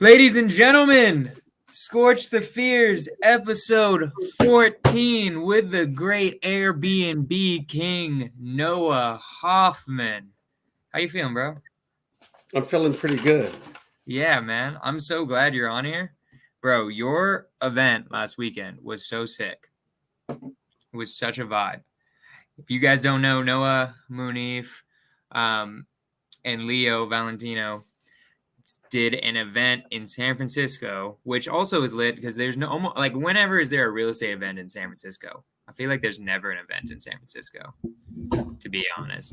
Ladies and gentlemen, Scorch the Fears, episode 14 with the great Airbnb king, Noah Hoffman. How you feeling, bro? I'm feeling pretty good. Yeah, man. I'm so glad you're on here. Bro, your event last weekend was so sick. It was such a vibe. If you guys don't know, Noah, Munif, and Leo Valentino did an event in San Francisco, which also is lit because there's no almost like whenever is there a real estate event in San Francisco? I feel like there's never an event in San Francisco, to be honest.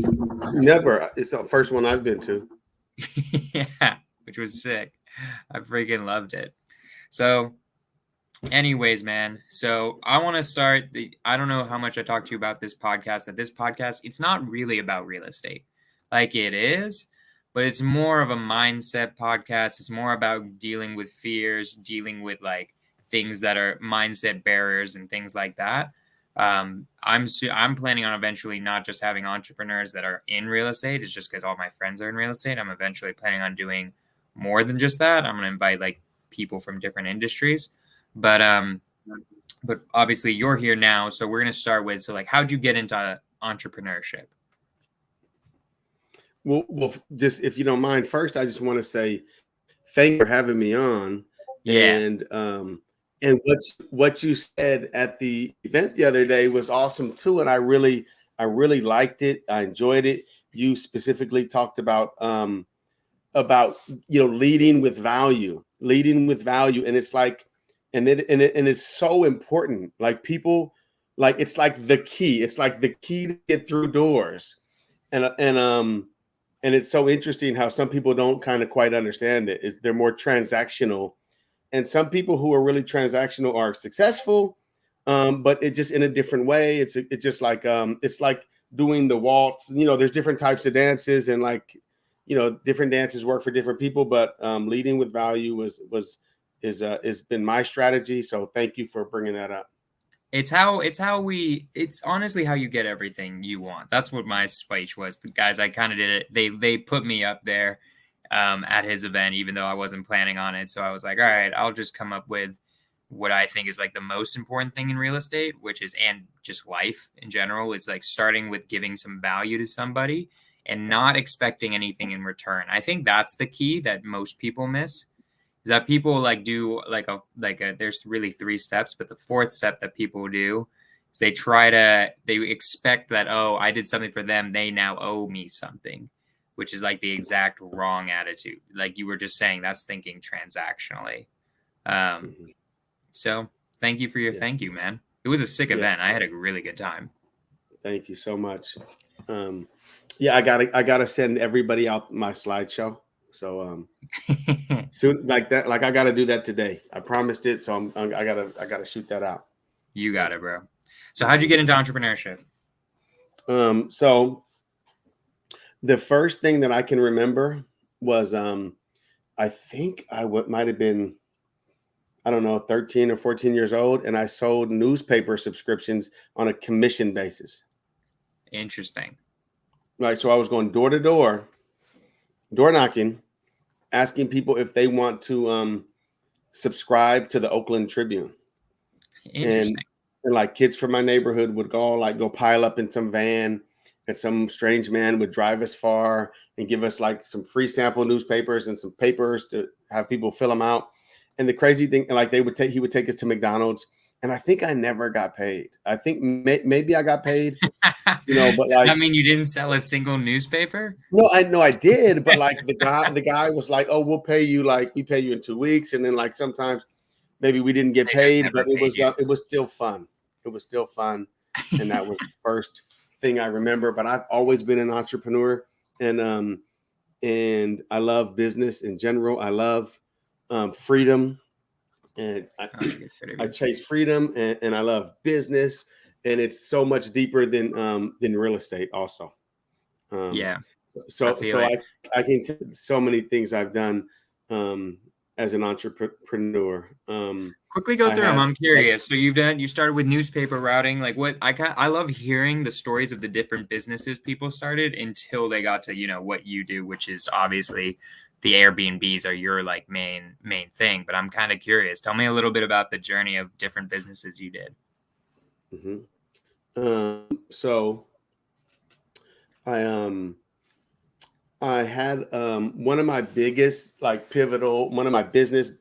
Never. It's the first one I've been to. Yeah, which was sick. I freaking loved it. So, anyways, man. So I want to start. I don't know how much I talked to you about this podcast. That this podcast, it's not really about real estate, like it is. But it's more of a mindset podcast. It's more about dealing with fears, dealing with like things that are mindset barriers and things like that. I'm planning on eventually not just having entrepreneurs that are in real estate. It's just because all my friends are in real estate. I'm eventually planning on doing more than just that. I'm going to invite like people from different industries. But obviously you're here now, so we're going to start with like how'd you get into entrepreneurship? Well, just if you don't mind, first I just want to say thank you for having me on. Yeah. And what you said at the event the other day was awesome too, and I really liked it. I enjoyed it. You specifically talked about leading with value, and it's like, and it's so important. Like people, like it's like the key. It's like the key to get through doors, and it's so interesting how some people don't kind of quite understand it. They're more transactional. And some people who are really transactional are successful, but it just in a different way. It's just like it's like doing the waltz. There's different types of dances, and like different dances work for different people. But leading with value has been my strategy. So thank you for bringing that up. It's honestly how you get everything you want. That's what my speech was. The guys, I kind of did it. They put me up there at his event, even though I wasn't planning on it. So I was like, all right, I'll just come up with what I think is like the most important thing in real estate, which is, and just life in general, is like starting with giving some value to somebody and not expecting anything in return. I think that's the key that most people miss. Is that people like do like a there's really 3 steps, but the 4th step that people do is they expect that, oh, I did something for them, they now owe me something, which is like the exact wrong attitude. Like you were just saying, that's thinking transactionally. So thank you for your thank you, man. It was a sick event. I had a really good time. Thank you so much. I gotta send everybody out my slideshow. So soon, like that, like I got to do that today. I promised it, so I gotta shoot that out. You got it, bro. So how'd you get into entrepreneurship? So the first thing that I can remember was I think might have been, I don't know, 13 or 14 years old, and I sold newspaper subscriptions on a commission basis. Interesting. Right, so I was going door to door knocking, asking people if they want to subscribe to the Oakland Tribune. Interesting. And like kids from my neighborhood would go pile up in some van, and some strange man would drive us far and give us like some free sample newspapers and some papers to have people fill them out. And the crazy thing, like he would take us to McDonald's, and I think I never got paid. I think maybe I got paid, but like, I mean, you didn't sell a single newspaper? No, I did, but like the guy was like, "Oh, we pay you in 2 weeks," and then like sometimes maybe we didn't get paid, but it was still fun. It was still fun, and that was the first thing I remember. But I've always been an entrepreneur, and I love business in general. I love freedom, and I chase freedom, and I love business, and it's so much deeper than real estate also. So I can tell you so many things I've done as an entrepreneur. Quickly go through them. I'm curious. So you started with newspaper routing. Like what I love hearing the stories of the different businesses people started until they got to, what you do, which is obviously the Airbnbs are your like main thing, but I'm kind of curious. Tell me a little bit about the journey of different businesses you did. So I had one of my biggest like pivotal, one of my biggest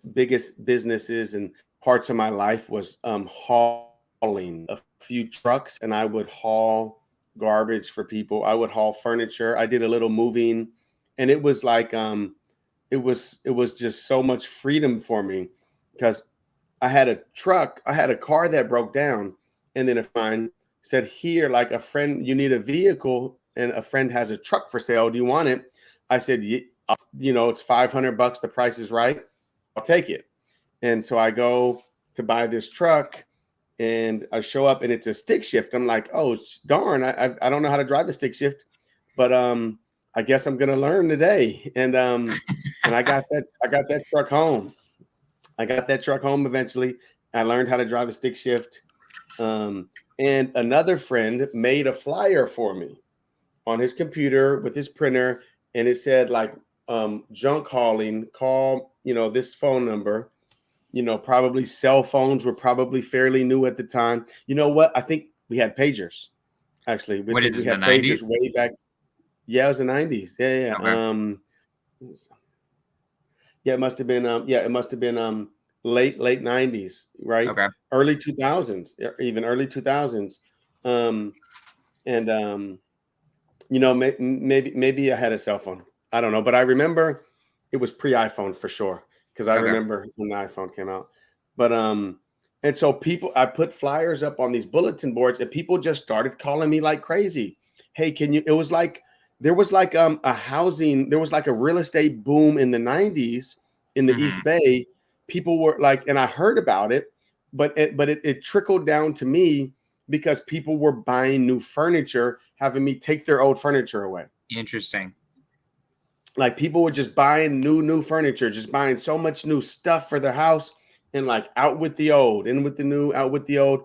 businesses and parts of my life was hauling a few trucks, and I would haul garbage for people. I would haul furniture. I did a little moving, and it was like it was just so much freedom for me because I had a car that broke down, and then a friend said, here, like a friend, you need a vehicle, and a friend has a truck for sale. Do you want it? I said, it's $500. The price is right. I'll take it. And so I go to buy this truck, and I show up, and it's a stick shift. I'm like, oh darn, I don't know how to drive a stick shift, but I guess I'm gonna learn today. And I got that truck home. I got that truck home eventually. I learned how to drive a stick shift. And another friend made a flyer for me on his computer with his printer, and it said like junk hauling, call this phone number. Probably cell phones were probably fairly new at the time. You know what? I think we had pagers actually. What is this, we had the pagers 90s? way back. Yeah, it was the 90s. Yeah. Okay. Yeah, it must have been late 90s, right? Okay. Early 2000s, even early 2000s. Maybe I had a cell phone. I don't know, but I remember it was pre-iPhone for sure, because I remember when the iPhone came out. But and so I put flyers up on these bulletin boards, and people just started calling me like crazy. Hey, it was like there was like a real estate boom in the 90s in the East Bay. People were like, and I heard about it, but it trickled down to me because people were buying new furniture, having me take their old furniture away. Interesting. Like people were just buying new furniture, just buying so much new stuff for their house, and like out with the old, in with the new, out with the old.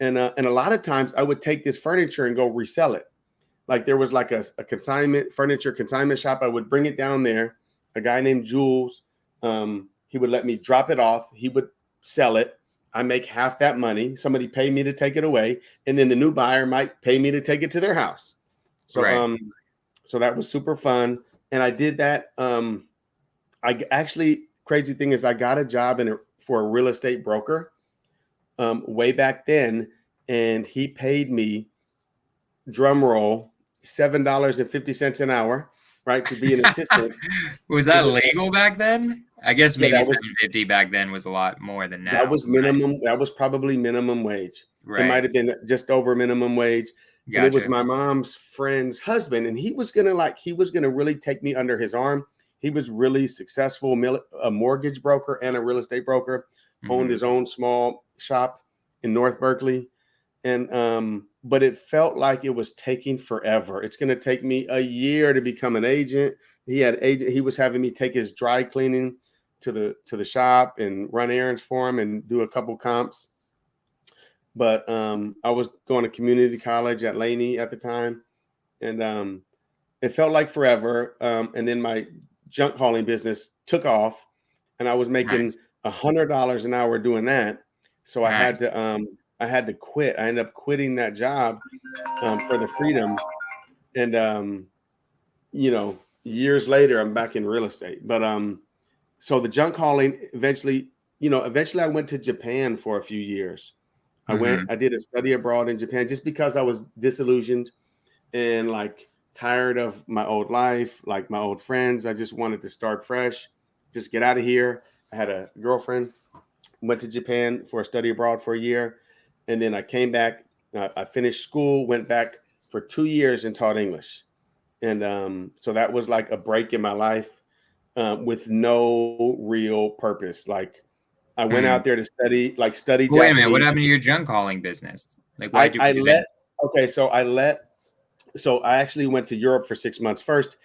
And a lot of times I would take this furniture and go resell it. Like there was like a furniture consignment shop. I would bring it down there. A guy named Jules, he would let me drop it off. He would sell it. I make half that money. Somebody pay me to take it away, and then the new buyer might pay me to take it to their house. So so that was super fun. And I did that. Crazy thing is I got a job for a real estate broker way back then, and he paid me, drum roll, $7.50 an hour, right, to be an assistant. Was that legal back then? I guess maybe $7.50 back then was a lot more than now. That was minimum. Right? That was probably minimum wage. Right. It might have been just over minimum wage. Gotcha. And it was my mom's friend's husband, and he was gonna really take me under his arm. He was really successful, a mortgage broker and a real estate broker, owned his own small shop in North Berkeley. And but it felt like it was taking forever. It's going to take me a year to become an agent. He was having me take his dry cleaning to the shop and run errands for him and do a couple comps. But I was going to community college at Laney at the time, and it felt like forever. And then my junk hauling business took off, and I was making $100 an hour doing that. So I had to quit. I ended up quitting that job for the freedom. And, years later, I'm back in real estate. But so the junk hauling eventually I went to Japan for a few years. I did a study abroad in Japan just because I was disillusioned and like tired of my old life, like my old friends. I just wanted to start fresh, just get out of here. I had a girlfriend, went to Japan for a study abroad for a year. And then I came back, I finished school, went back for 2 years and taught English. And so that was like a break in my life with no real purpose. Like I went out there to study Japanese. Wait a minute, what happened to your junk hauling business? Like why did you So I actually went to Europe for 6 months first.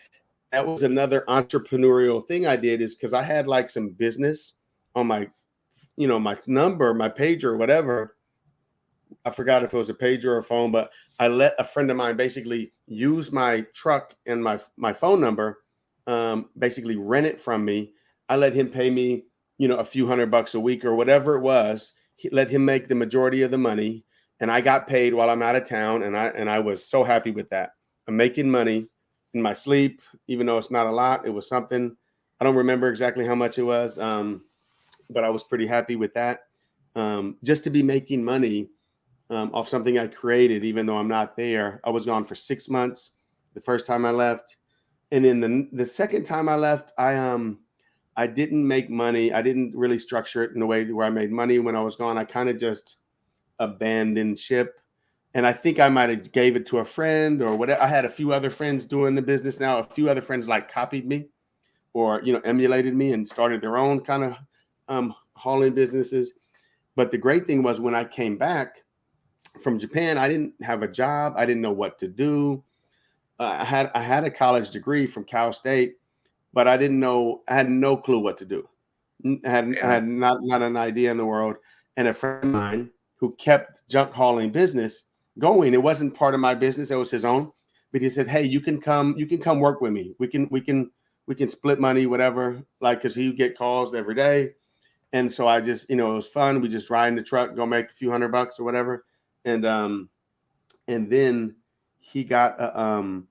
That was another entrepreneurial thing I did, is because I had like some business on my, my number, my pager or whatever. I forgot if it was a pager or a phone, but I let a friend of mine basically use my truck and my phone number, basically rent it from me. I let him pay me, a few $100 a week or whatever it was. Let him make the majority of the money, and I got paid while I'm out of town, and I was so happy with that. I'm making money in my sleep, even though it's not a lot. It was something. I don't remember exactly how much it was, but I was pretty happy with that. Just to be making money off something I created, even though I'm not there. I was gone for 6 months the first time I left, and then the second time I left, I didn't make money. I didn't really structure it in a way where I made money when I was gone. I kind of just abandoned ship. And I think I might have gave it to a friend or whatever. I had a few other friends doing the business now. A few other friends like copied me or, emulated me and started their own kind of hauling businesses. But the great thing was when I came back from Japan, I didn't have a job. I didn't know what to do. I had a college degree from Cal State, but I didn't know. I had no clue what to do. I had not an idea in the world. And a friend of mine who kept junk hauling business going. It wasn't part of my business. It was his own. But he said, "Hey, you can come work with me. We can split money, whatever." Like, because he would get calls every day. And so I just, it was fun. We just ride in the truck, go make a few $100 or whatever. And then he got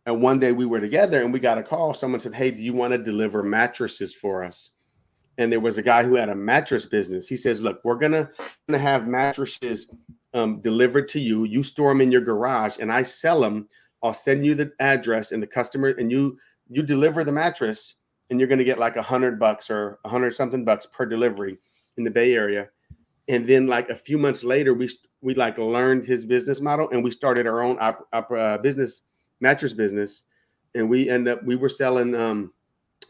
and one day we were together and we got a call. Someone said, "Hey, do you want to deliver mattresses for us?" And there was a guy who had a mattress business. He says, "Look, we're gonna have mattresses delivered to you. You store them in your garage, and I sell them. I'll send you the address and the customer, and you deliver the mattress, and you're gonna get like $100 or $100-something per delivery in the Bay Area." And then like a few months later, we like learned his business model, and we started our own mattress business, and we were selling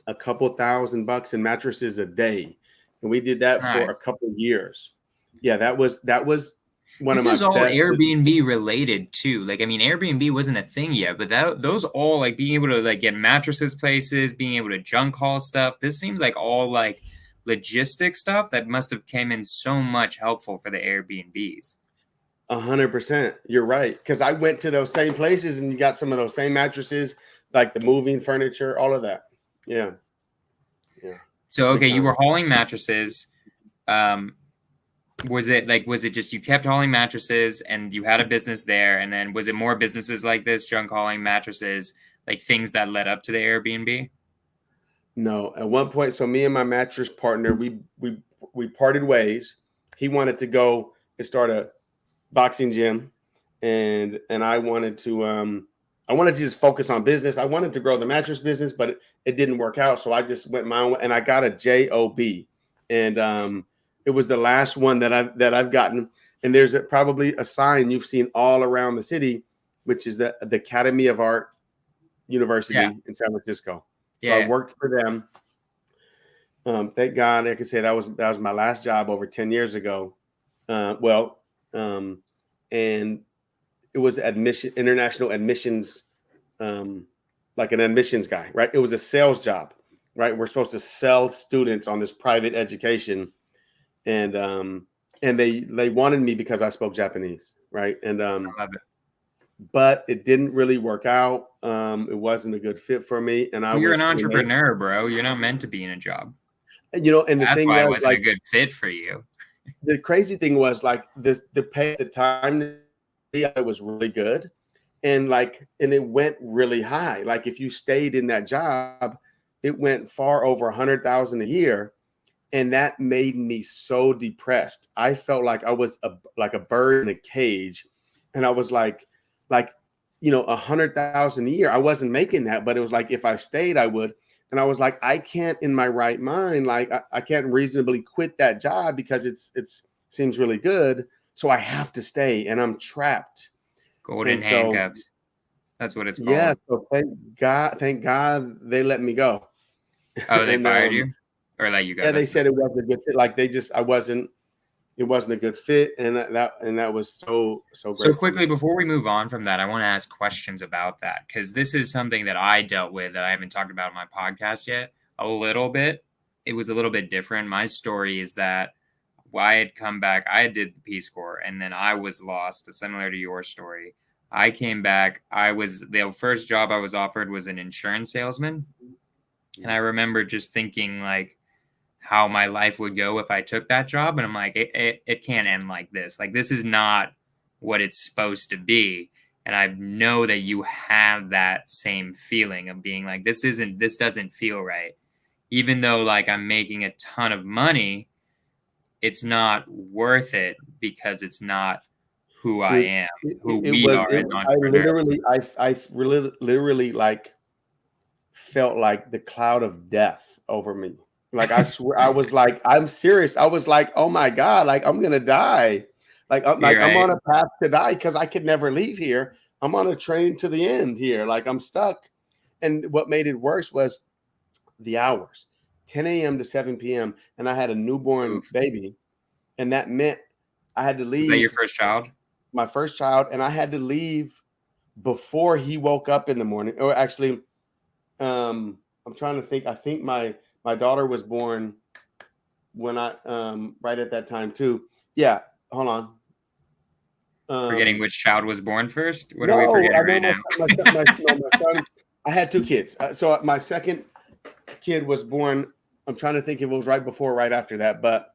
a couple $1,000 in mattresses a day, and we did that for a couple of years. Yeah, that was one of my best. This is all Airbnb related too. Like, I mean, Airbnb wasn't a thing yet, but those all like being able to like get mattresses places, being able to junk haul stuff. This seems like all like logistic stuff that must have came in so much helpful for the Airbnbs. 100%. You're right. Because I went to those same places and you got some of those same mattresses, like the moving furniture, all of that. Yeah. Yeah. So, okay, you were hauling mattresses. Was it just you kept hauling mattresses and you had a business there? And then was it more businesses like this, junk hauling mattresses, like things that led up to the Airbnb? No, at one point, so me and my mattress partner, we parted ways. He wanted to go and start a boxing gym, and I wanted to just focus on business. I wanted to grow the mattress business, but it didn't work out. So I just went my own way, and I got a job, and it was the last one that I've gotten. And there's probably a sign you've seen all around the city, which is the Academy of Art University in San Francisco. So I worked for them. Thank God, I could say that was my last job over 10 years ago. And it was international admissions, like an admissions guy, right? It was a sales job, right? We're supposed to sell students on this private education, and they wanted me because I spoke Japanese, right? And I love it. But it didn't really work out. It wasn't a good fit for me. And you're an entrepreneur, bro. You're not meant to be in a job. And the thing was, it wasn't a good fit for you. The crazy thing was like the pay at the time, it was really good. And it went really high. Like if you stayed in that job, it went far over 100,000 a year. And that made me so depressed. I felt like I was like a bird in a cage. And I was like 100,000 a year. I wasn't making that, but it was like, if I stayed, I would. And I was like, I can't in my right mind, like I can't reasonably quit that job because it seems really good. So I have to stay, and I'm trapped. Golden handcuffs. That's what it's called. Yeah. So thank God they let me go. Oh, they fired you? Or let you go? Yeah, they said it wasn't a good fit. Like it wasn't a good fit, and that was so great. So quickly, before we move on from that, I want to ask questions about that, because this is something that I dealt with that I haven't talked about in my podcast yet. A little bit. It was a little bit different. My story is that I had come back. I did the Peace Corps, and then I was lost, similar to your story. I came back. The first job I was offered was an insurance salesman. And I remember just thinking like how my life would go if I took that job. And I'm like, it can't end like this. Like, this is not what it's supposed to be. And I know that you have that same feeling of being like, this doesn't feel right. Even though like I'm making a ton of money, it's not worth it because it's not who I Dude, am, it, who it we was are it. as I entrepreneurs. literally, I really, literally like felt like the cloud of death over me. Like I swear, I was like, I'm serious. I was like, oh my god, like I'm gonna die. You're I'm right. on a path to die because I could never leave here. I'm on a train to the end here. Like I'm stuck. And what made it worse was the hours, 10 a.m. to 7 p.m. And I had a newborn Oof. baby, and that meant I had to Was that your leave first child? my first child, and I had to leave before he woke up in the morning. Or actually, I'm trying to think. I think my daughter was born when I right at that time too. Yeah, hold on. Forgetting which child was born first? What are we No, I forgetting know right now? no, my son. I had two kids. So my second kid was born. I'm trying to think if it was right before or right after that. But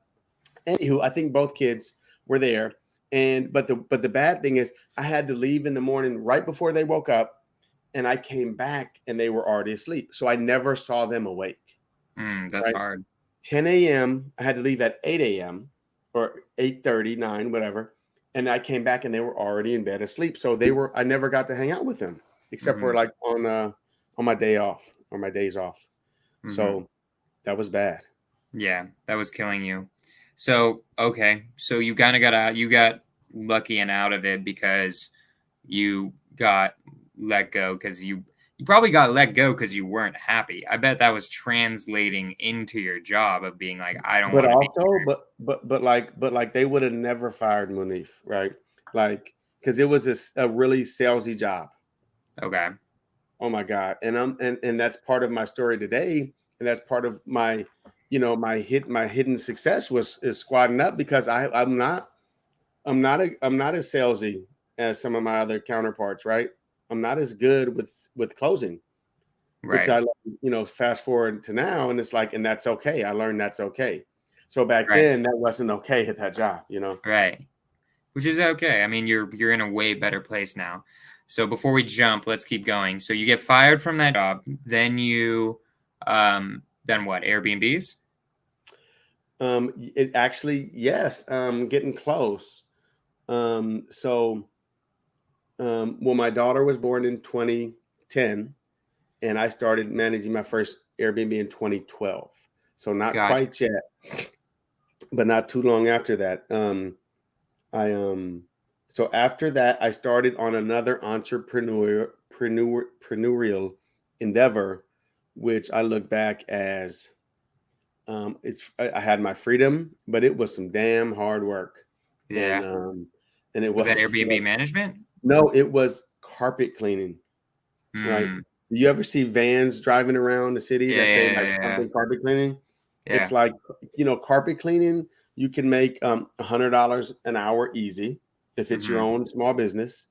anywho, I think both kids were there. And but the bad thing is I had to leave in the morning right before they woke up, and I came back and they were already asleep. So I never saw them awake. That's Right. hard. 10 a.m. I had to leave at 8 a.m. or 8:30, 9, whatever. And I came back and they were already in bed asleep. So I never got to hang out with them except for Mm-hmm. like on my day off or my days off. Mm-hmm. So that was bad. Yeah, that was killing you. So, okay. So you kind of got out, you got lucky and out of it because you got let go because you probably got let go because you weren't happy. I bet that was translating into your job of being like, I don't But want to be also, but like they would have never fired Munif, right? Like, because it was a really salesy job. here. Okay. Oh my God. And that's part of my story today. And that's part of my, my hidden success is squatting up because I'm not as salesy as some of my other counterparts, right? I'm not as good with closing, which Right. I fast forward to now, and it's like, and that's okay. I learned that's okay. So back Right. then that wasn't okay at that job. Right. Which is okay. I mean, you're in a way better place now. So before we jump, let's keep going. So you get fired from that job, then what? Airbnbs? It actually, yes, getting close. So well, my daughter was born in 2010, and I started managing my first Airbnb in 2012. So not Gotcha. quite yet, but not too long after that. I So after that, I started on another entrepreneurial endeavor, which I look back as I had my freedom, but it was some damn hard work, and Yeah. it Was that was Airbnb management? no, it was carpet cleaning. Right. Hmm. You ever see vans driving around the city Yeah, that say like yeah, yeah, something carpet cleaning? yeah. It's like, carpet cleaning, you can make $100 an hour easy if it's your Hmm. own small business.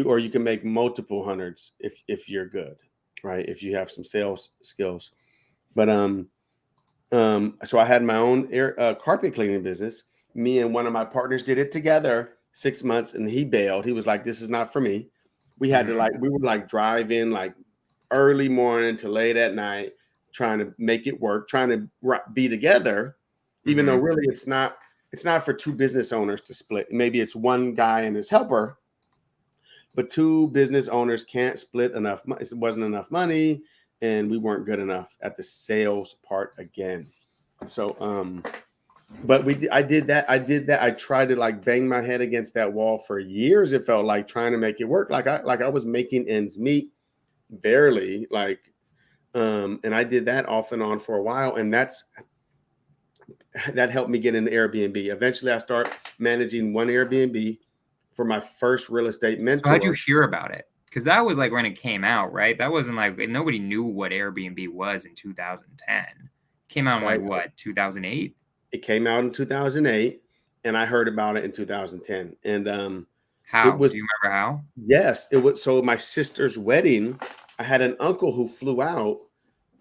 Or you can make multiple hundreds if you're good, right? If you have some sales skills. But so I had my own carpet cleaning business. Me and one of my partners did it together 6 months, and he bailed. He was like, "This is not for me." Hmm. We would like drive in like early morning to late at night, trying to make it work, trying to be together, even though Hmm. really it's not for two business owners to split. Maybe it's one guy and his helper, but two business owners can't split enough. It wasn't enough money, and we weren't good enough at the sales part again. So, but I did that. I tried to like bang my head against that wall for years. It felt like trying to make it work. Like I was making ends meet barely. And I did that off and on for a while, and that helped me get into Airbnb. Eventually, I start managing one Airbnb for my first real estate So how'd you mentor. hear about it? Because that was like when it came out, right? That wasn't like nobody knew what Airbnb was in 2010. It came out in like Right, what, 2008? it came out in 2008, and I heard about it in 2010. And it How? was Do you remember how? yes, it was. So my sister's wedding, I had an uncle who flew out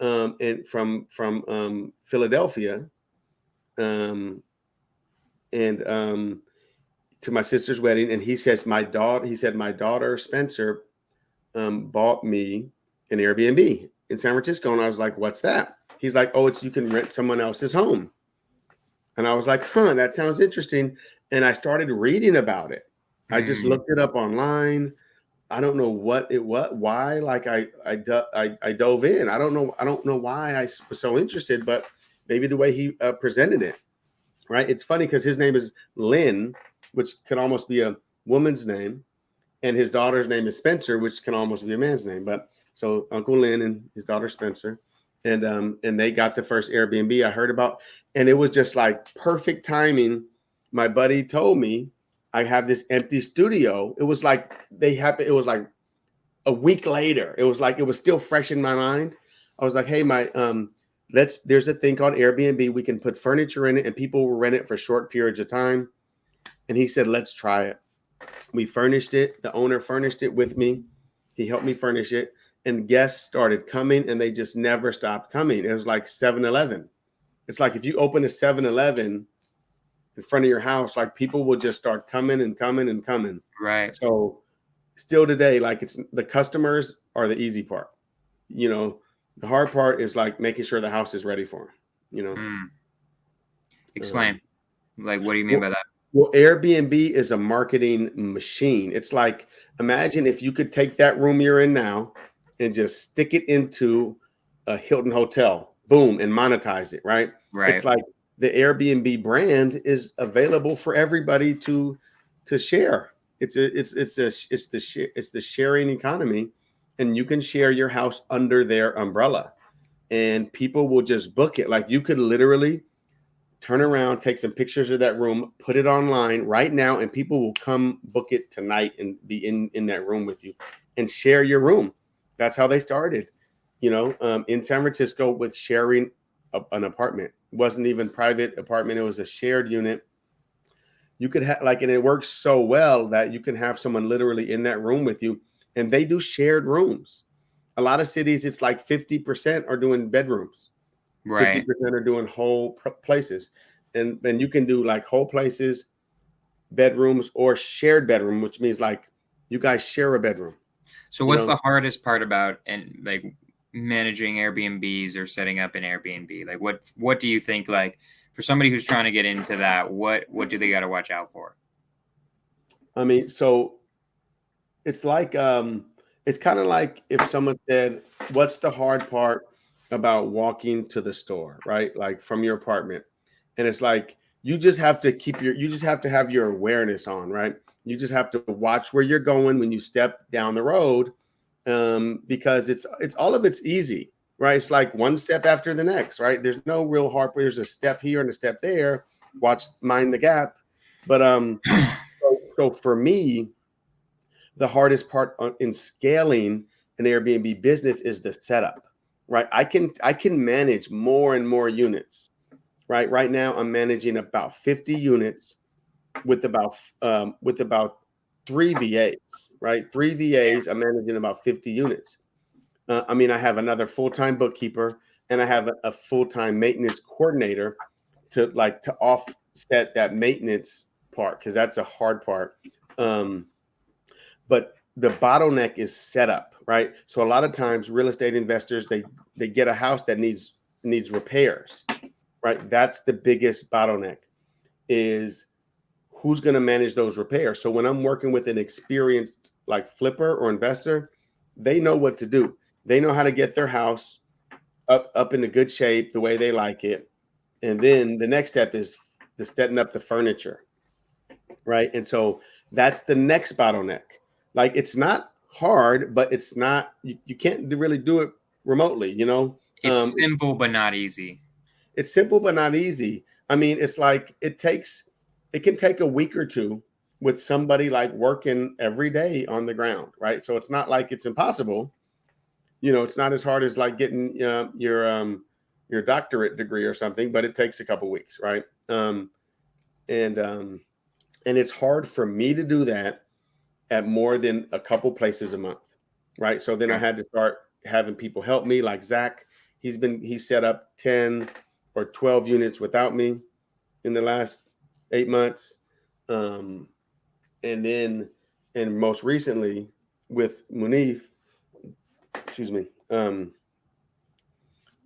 and from Philadelphia, and to my sister's wedding, and he said my daughter Spencer bought me an Airbnb in San Francisco, and I was like, "What's that?" He's like, "Oh, it's you can rent someone else's home," and I was like, "Huh, that sounds interesting." And I started reading about it. I just looked it up online. I don't know why. Like I dove in. I don't know why I was so interested, but maybe the way he presented it. Right. It's funny because his name is Lynn, which could almost be a woman's name, and his daughter's name is Spencer, which can almost be a man's name. But so Uncle Lynn and his daughter Spencer, and they got the first Airbnb I heard about, and it was just like perfect timing. My buddy told me I have this empty studio. It was like it was like a week later. It was like it was still fresh in my mind. I was like, hey, there's a thing called Airbnb. We can put furniture in it and people will rent it for short periods of time. And he said, let's try it. We furnished it. The owner furnished it with me. He helped me furnish it. And guests started coming and they just never stopped coming. It was like 7-Eleven. It's like if you open a 7-Eleven in front of your house, like people will just start coming and coming and coming. Right. So still today, like it's the customers are the easy part. You know, the hard part is like making sure the house is ready for them, you know. Explain. Like, what do you mean by that? Well, Airbnb is a marketing machine. It's like, imagine if you could take that room you're in now and just stick it into a Hilton hotel, boom, and monetize it, right? Right. It's like the Airbnb brand is available for everybody to share. It's the sharing economy, and you can share your house under their umbrella, and people will just book it. Like you could literally turn around, take some pictures of that room, put it online right now, and people will come book it tonight and be in that room with you and share your room. That's how they started, you know, in San Francisco with sharing an apartment. It wasn't even private apartment. It was a shared unit. You could have and it works so well that you can have someone literally in that room with you, and they do shared rooms. A lot of cities, it's like 50% are doing bedrooms. Right. 50% are doing whole places. And you can do like whole places, bedrooms, or shared bedroom, which means like you guys share a bedroom. So what's the hardest part about like managing Airbnbs or setting up an Airbnb? Like what do you think, like for somebody who's trying to get into that, what do they got to watch out for? I mean, so it's like it's kind of like if someone said, what's the hard part about walking to the store, right? Like from your apartment. And it's like you just have to have your awareness on, right? You just have to watch where you're going when you step down the road, because it's all of it's easy, right? It's like one step after the next, right? There's no real hard. There's a step here and a step there. Mind the gap. But so for me, the hardest part in scaling an Airbnb business is the setup, right? I can manage more and more units, right? Right now, I'm managing about 50 units with about 3 VAs, right? 3 VAs. I'm managing about 50 units. I mean, I have another full-time bookkeeper and I have a full-time maintenance coordinator to offset that maintenance part, because that's a hard part. But the bottleneck is setup, right? So a lot of times real estate investors, they get a house that needs repairs, right? That's the biggest bottleneck, is who's going to manage those repairs. So when I'm working with an experienced like flipper or investor, they know what to do. They know how to get their house up into good shape the way they like it. And then the next step is setting up the furniture, right? And so that's the next bottleneck. Like it's not hard, but it's not, you can't really do it remotely, you know? It's simple, but not easy. It's simple, but not easy. I mean, it's like, it can take a week or two with somebody like working every day on the ground, right? So it's not like it's impossible. You know, it's not as hard as like getting your doctorate degree or something, but it takes a couple weeks, right? And it's hard for me to do that at more than a couple places a month, right? So then I had to start having people help me, like Zach. he set up 10 or 12 units without me in the last 8 months. And most recently with Munif, excuse me,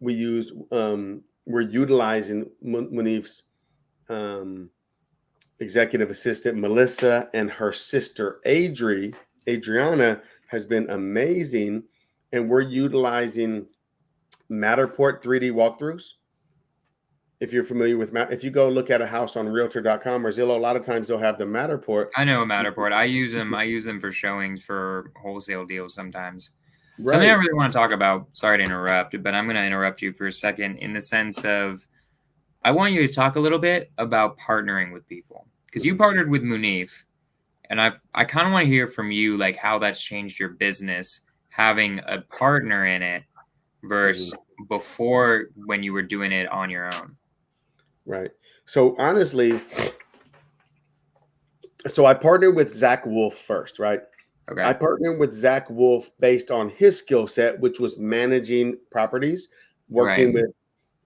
we're utilizing Munif's executive assistant Melissa, and her sister Adriana has been amazing, and we're utilizing Matterport 3D walkthroughs. If you're familiar with if you go look at a house on Realtor.com or Zillow, a lot of times they'll have the Matterport. I know a Matterport. I use them for showings for wholesale deals sometimes. Right. Something I really want to talk about. Sorry to interrupt, but I'm going to interrupt you for a second in the sense of I want you to talk a little bit about partnering with people, because you partnered with Munif, and I kind of want to hear from you like how that's changed your business, having a partner in it versus before when you were doing it on your own. Right. So honestly, I partnered with Zach Wolf first, right? Okay. I partnered with Zach Wolf based on his skill set, which was managing properties, working with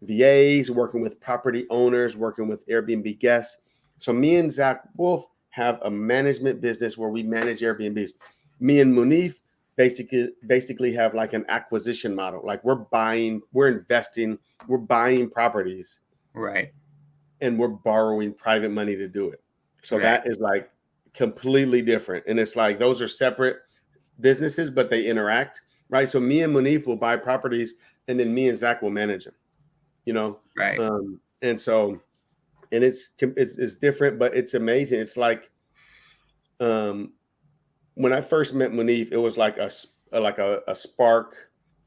VAs, working with property owners, working with Airbnb guests. So me and Zach Wolf have a management business where we manage Airbnbs. Me and Munif basically have like an acquisition model. Like we're investing, we're buying properties. Right. And we're borrowing private money to do it. So that is like completely different. And it's like those are separate businesses, but they interact, right? So me and Munif will buy properties, and then me and Zach will manage them, you know? Right. And so, and it's different, but it's amazing. It's like when I first met Munif, it was like a spark,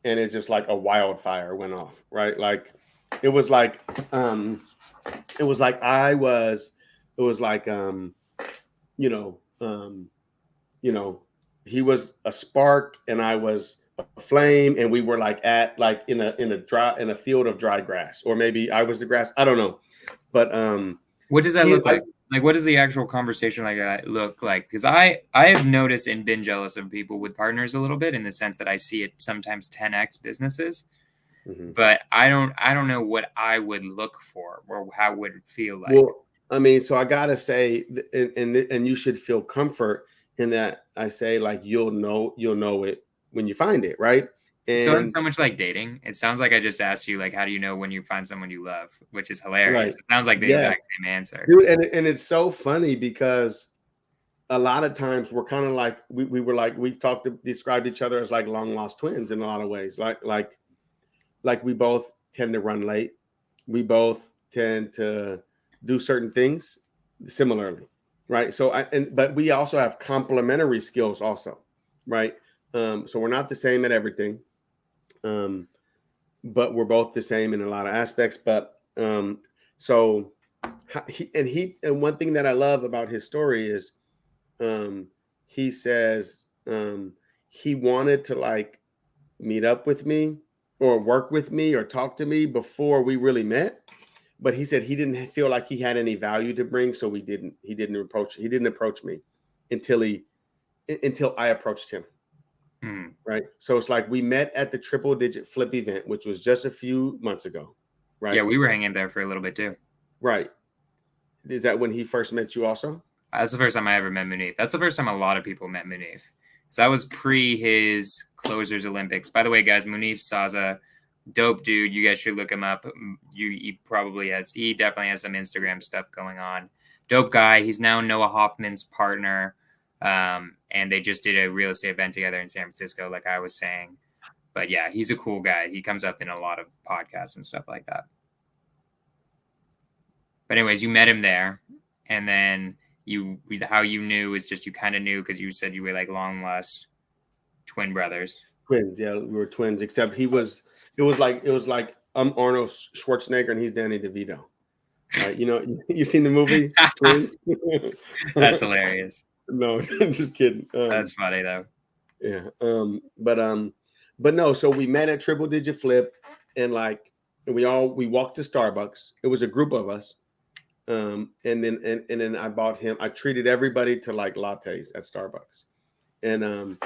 and it's just like a wildfire went off, right? Like it was like he was a spark and I was a flame, and we were like in a field of dry grass, or maybe I was the grass. I don't know. But what does that look like? Like, what does the actual conversation like that look like? Because I have noticed and been jealous of people with partners a little bit, in the sense that I see it sometimes 10x businesses. But I don't know what I would look for or how would it feel like. Well, I mean, so I gotta say, and you should feel comfort in that. I say like you'll know it when you find it, right? And so it's so much like dating. It sounds like I just asked you like, how do you know when you find someone you love? Which is hilarious. Right. It sounds like the exact same answer. Dude, and it's so funny because a lot of times we're kind of like we were like we've described each other as like long lost twins in a lot of ways. Like we both tend to run late. We both tend to do certain things similarly, right? So but we also have complementary skills also, right? So we're not the same at everything, but we're both the same in a lot of aspects. But so and one thing that I love about his story is he says he wanted to like meet up with me or work with me or talk to me before we really met. But he said he didn't feel like he had any value to bring, so he didn't approach me until I approached him. Right. So it's like we met at the Triple Digit Flip event, which was just a few months ago. Right. Yeah, we were hanging there for a little bit too. Right. Is that when he first met you also? That's the first time I ever met Munif. That's the first time a lot of people met Munif. So that was pre his Closers Olympics. By the way, guys, Munif Saza, dope dude. You guys should look him up. He definitely has some Instagram stuff going on. Dope guy. He's now Noah Hoffman's partner. And they just did a real estate event together in San Francisco, like I was saying. But yeah, he's a cool guy. He comes up in a lot of podcasts and stuff like that. But anyways, you met him there, and then how you knew is just you kind of knew because you said you were like long lost twin brothers. Twins, yeah, we were twins. Except it was like I'm Arnold Schwarzenegger and he's Danny DeVito. Right? You know, you seen the movie Twins? That's hilarious. No, I'm just kidding. That's funny though. Yeah. But no. So we met at Triple Digit Flip, and we walked to Starbucks. It was a group of us. And then I bought him. I treated everybody to like lattes at Starbucks, and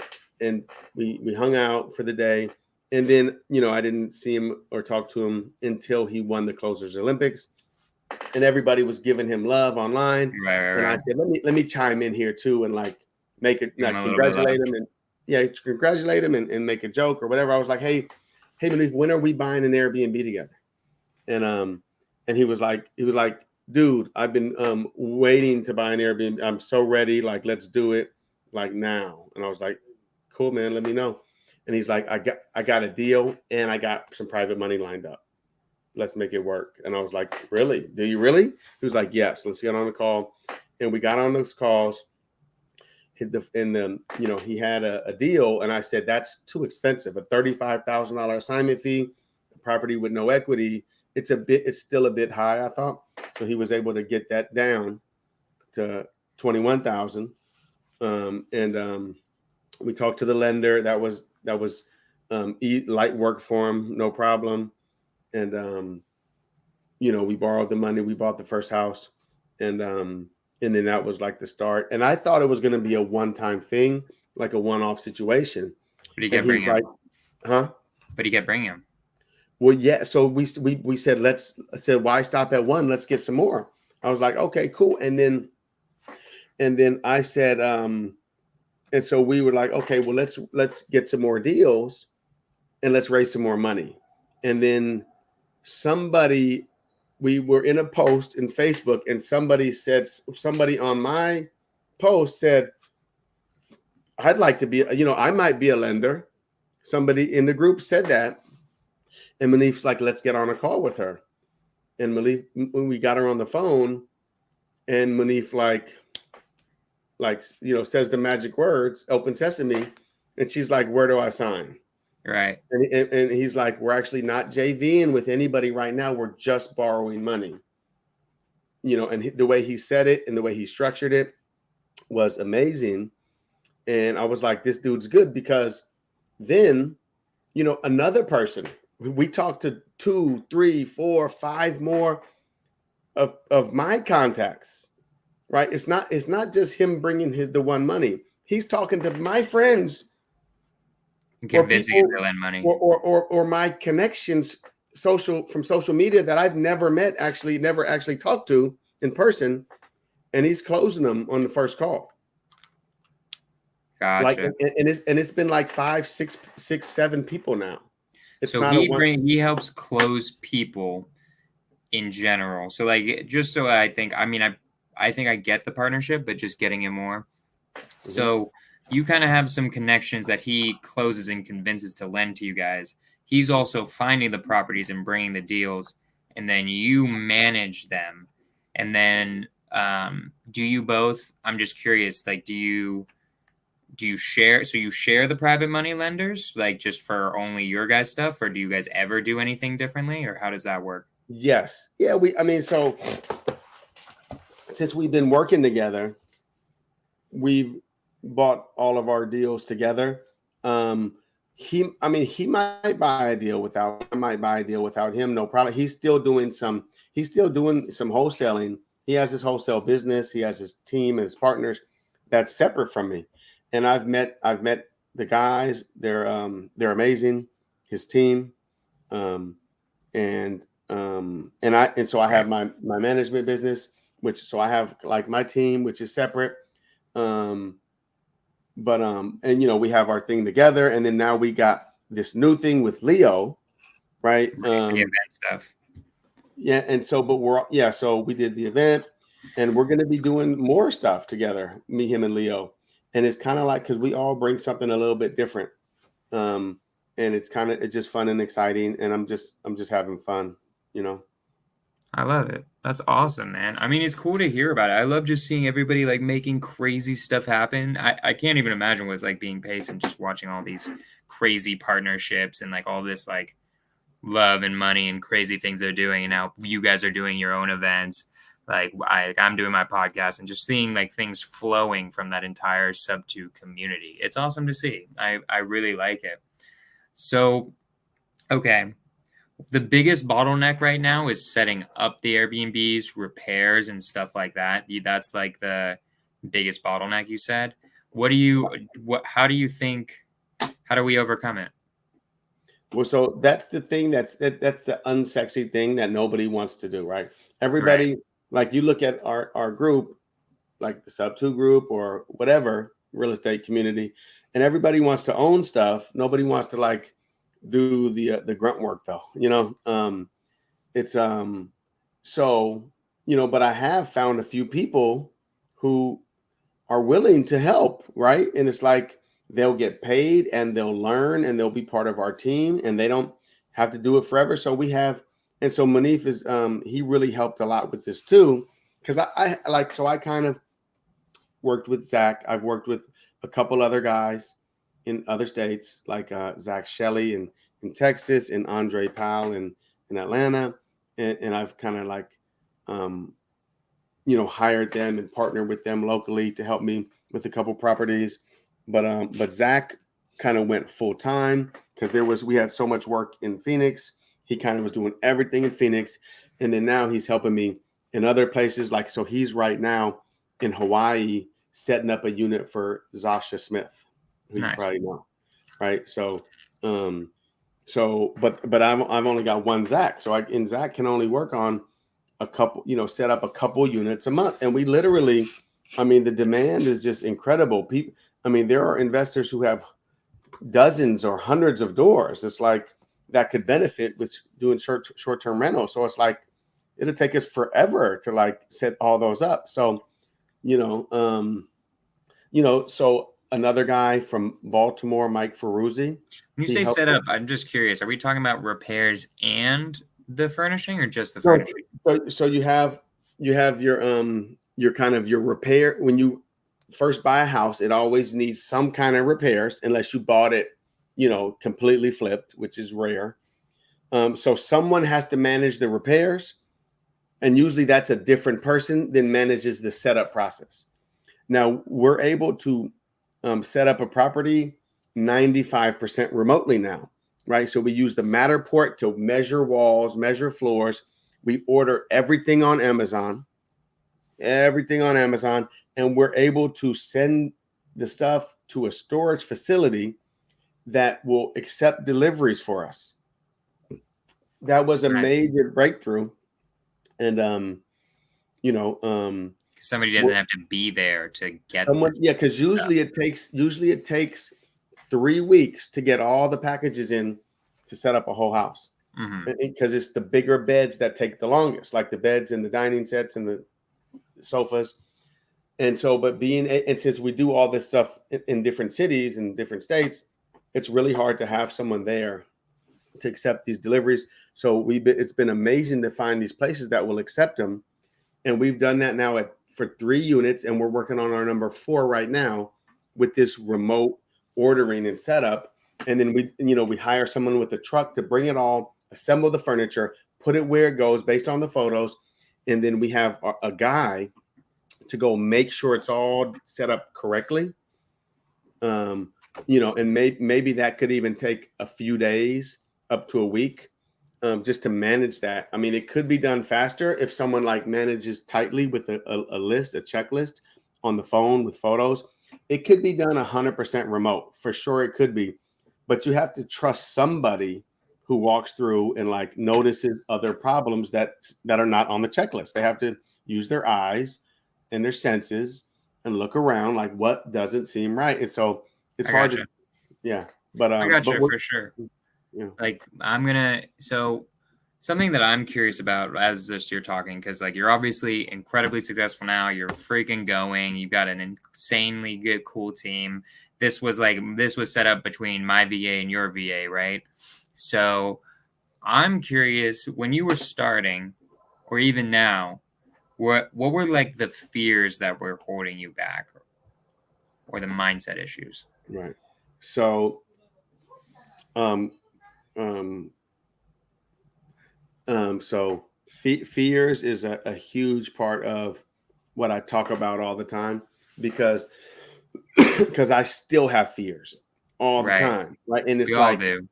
we hung out for the day. And then, I didn't see him or talk to him until he won the Closers Olympics, and everybody was giving him love online. And I said, let me chime in here too, and like make it, like, congratulate him, and congratulate him, and make a joke or whatever. I was like, hey, Manif, when are we buying an Airbnb together? And he was like, dude, I've been waiting to buy an Airbnb. I'm so ready. Like, let's do it, like, now. And I was like, cool, man, let me know. And he's like, I got a deal, and I got some private money lined up. Let's make it work. And I was like, really? Do you really? He was like, yes, let's get on the call. And we got on those calls. He had a deal, and I said, that's too expensive. A $35,000 assignment fee, a property with no equity. It's still a bit high, I thought. So he was able to get that down to $21,000. We talked to the lender. That was light work for him, no problem. And we borrowed the money. We bought the first house, and then that was like the start. And I thought it was going to be a one-time thing, like a one-off situation. But he kept bringing him. Huh? But he kept bringing him. Well, yeah. So we said, why stop at one? Let's get some more. I was like, okay, cool. And then I said, and so we were like, okay, well, let's get some more deals, and let's raise some more money. And then we were in a post in Facebook, and somebody on my post said, I'd like to be, I might be a lender. Somebody in the group said that. And Manif's like, let's get on a call with her. And Manif, when we got her on the phone, and Manif says the magic words, open sesame. And she's like, where do I sign? Right. And he's like, we're actually not JVing with anybody right now. We're just borrowing money. And the way he said it and the way he structured it was amazing. And I was like, this dude's good, because then, another person, we talked to 2, 3, 4, 5 more of my contacts, right? It's not just him bringing the one money. He's talking to my friends, convincing him to lend money, or my connections from social media that I've never met, never actually talked to in person, and he's closing them on the first call. Gotcha. It's been like 5, 6, 7 people now. He helps close people in general. So like, just so I think I get the partnership, but just getting him more. Mm-hmm. So you kind of have some connections that he closes and convinces to lend to you guys. He's also finding the properties and bringing the deals, and then you manage them. And then do you both, I'm just curious, like, do you share? So you share the private money lenders, like, just for only your guys' stuff, or do you guys ever do anything differently, or how does that work? Yes. Yeah. So since we've been working together, we've bought all of our deals together. He might buy a deal without, I might buy a deal without him. No problem. He's still doing some wholesaling. He has his wholesale business. He has his team and his partners that's separate from me. And I've met the guys. They're amazing. His team. So I have my management business, so I have like my team, which is separate. And we have our thing together, and then now we got this new thing with Leo, right? The event stuff. Yeah, and so we did the event, and we're going to be doing more stuff together, me, him, and Leo. And it's kind of like, because we all bring something a little bit different, and it's just fun and exciting, and I'm just having fun, I love it. That's awesome, man. I mean, it's cool to hear about it. I love just seeing everybody like making crazy stuff happen. I can't even imagine what it's like being Payson, just watching all these crazy partnerships and like all this like love and money and crazy things they're doing. And now you guys are doing your own events. Like I'm doing my podcast, and just seeing like things flowing from that entire Sub2 community. It's awesome to see. I really like it. So, okay. The biggest bottleneck right now is setting up the Airbnbs, repairs, and stuff like that. That's like the biggest bottleneck, you said. How do we overcome it? Well, so that's the thing that's the unsexy thing that nobody wants to do, right? Right. Everybody, like you look at our group, like the sub two group or whatever real estate community, and everybody wants to own stuff. Nobody wants to like do the grunt work though, it's so but I have found a few people who are willing to help, right? And it's like they'll get paid and they'll learn and they'll be part of our team and they don't have to do it forever. So we have, and so Manif is he really helped a lot with this too. Because I kind of worked with Zach. I've worked with a couple other guys in other states, like Zach Shelley in Texas and Andre Powell in Atlanta. And I've kind of like hired them and partnered with them locally to help me with a couple properties. But Zach kind of went full time because we had so much work in Phoenix. He kind of was doing everything in Phoenix. And then now he's helping me in other places. Like, so he's right now in Hawaii setting up a unit for Zasha Smith, who you probably know. Right. So, but I've only got one Zach. So Zach can only work on a couple, set up a couple units a month. And we literally, the demand is just incredible. People, there are investors who have dozens or hundreds of doors. It's like that could benefit with doing short-term rental. So it's like, it'll take us forever to like set all those up. So, so another guy from Baltimore, Mike Ferruzzi. When you say set up, I'm just curious. Are we talking about repairs and the furnishing or just the furnishing? So you have your kind of your repair. When you first buy a house, it always needs some kind of repairs unless you bought it, completely flipped, which is rare. So someone has to manage the repairs, and usually that's a different person than manages the setup process. Now we're able to set up a property 95% remotely now, right? So we use the Matterport to measure walls, measure floors. We order everything on Amazon, and we're able to send the stuff to a storage facility that will accept deliveries for us. That was a major breakthrough. And, somebody doesn't have to be there to get someone, yeah, because usually it takes 3 weeks to get all the packages in to set up a whole house. Because it's the bigger beds that take the longest, like the beds and the dining sets and the sofas. And so, and since we do all this stuff in different cities and different states, it's really hard to have someone there to accept these deliveries. So it's been amazing to find these places that will accept them. And we've done that now for 3 units, and we're working on our number 4 right now with this remote ordering and setup. And then we hire someone with a truck to bring it all, assemble the furniture, put it where it goes based on the photos. And then we have a guy to go make sure it's all set up correctly. And maybe that could even take a few days up to a week, just to manage that. It could be done faster if someone like manages tightly with a list, a checklist on the phone with photos. It could be done 100% remote. For sure it could be. But you have to trust somebody who walks through and like notices other problems that are not on the checklist. They have to use their eyes and their senses and look around like what doesn't seem right. And so it's hard to, yeah. But I got you for sure. Yeah. Like so something that I'm curious about as you're talking, because like you're obviously incredibly successful now. You're freaking going. You've got an insanely good, cool team. This was set up between my VA and your VA, right? So I'm curious, when you were starting, or even now, what were like the fears that were holding you back, or the mindset issues? Right. So, fears is a huge part of what I talk about all the time because I still have fears all the time, right? And it's we like all do.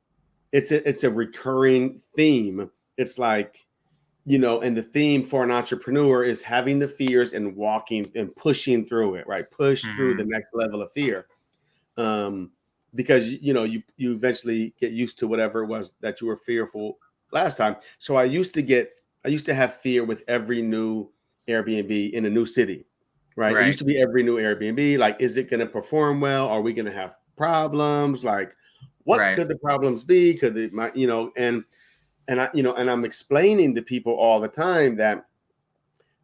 It's a recurring theme. It's like, and the theme for an entrepreneur is having the fears and walking and pushing through it, right? Push through the next level of fear. because you eventually get used to whatever it was that you were fearful last time. So I used to have fear with every new Airbnb in a new city, right? It Right. used to be every new Airbnb, like, is it going to perform well? Are we going to have problems? Like, what Right. could the problems be? Could it, and I'm explaining to people all the time that,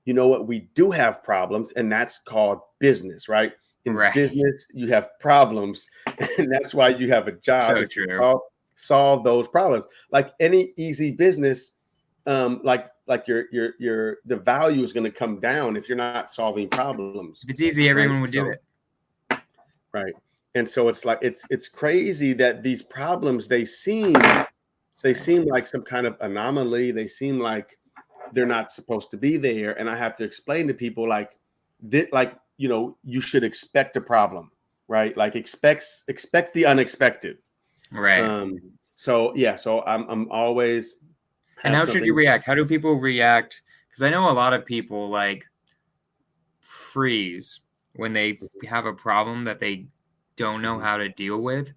you know what, we do have problems, and that's called business, right? In Right. business, you have problems, and that's why you have a job, So is to true. solve those problems. Like any easy business, like the value is going to come down if you're not solving problems, If it's easy, right? everyone would do So, it. right, and so it's like it's crazy that these problems, they seem Sorry. like some kind of anomaly. They seem like they're not supposed to be there, and I have to explain to people like that, like, you should expect a problem, right? Like expect the unexpected. Right. So yeah, so I'm always And have how should you something. react? How do people react? Because I know a lot of people like freeze when they have a problem that they don't know how to deal with.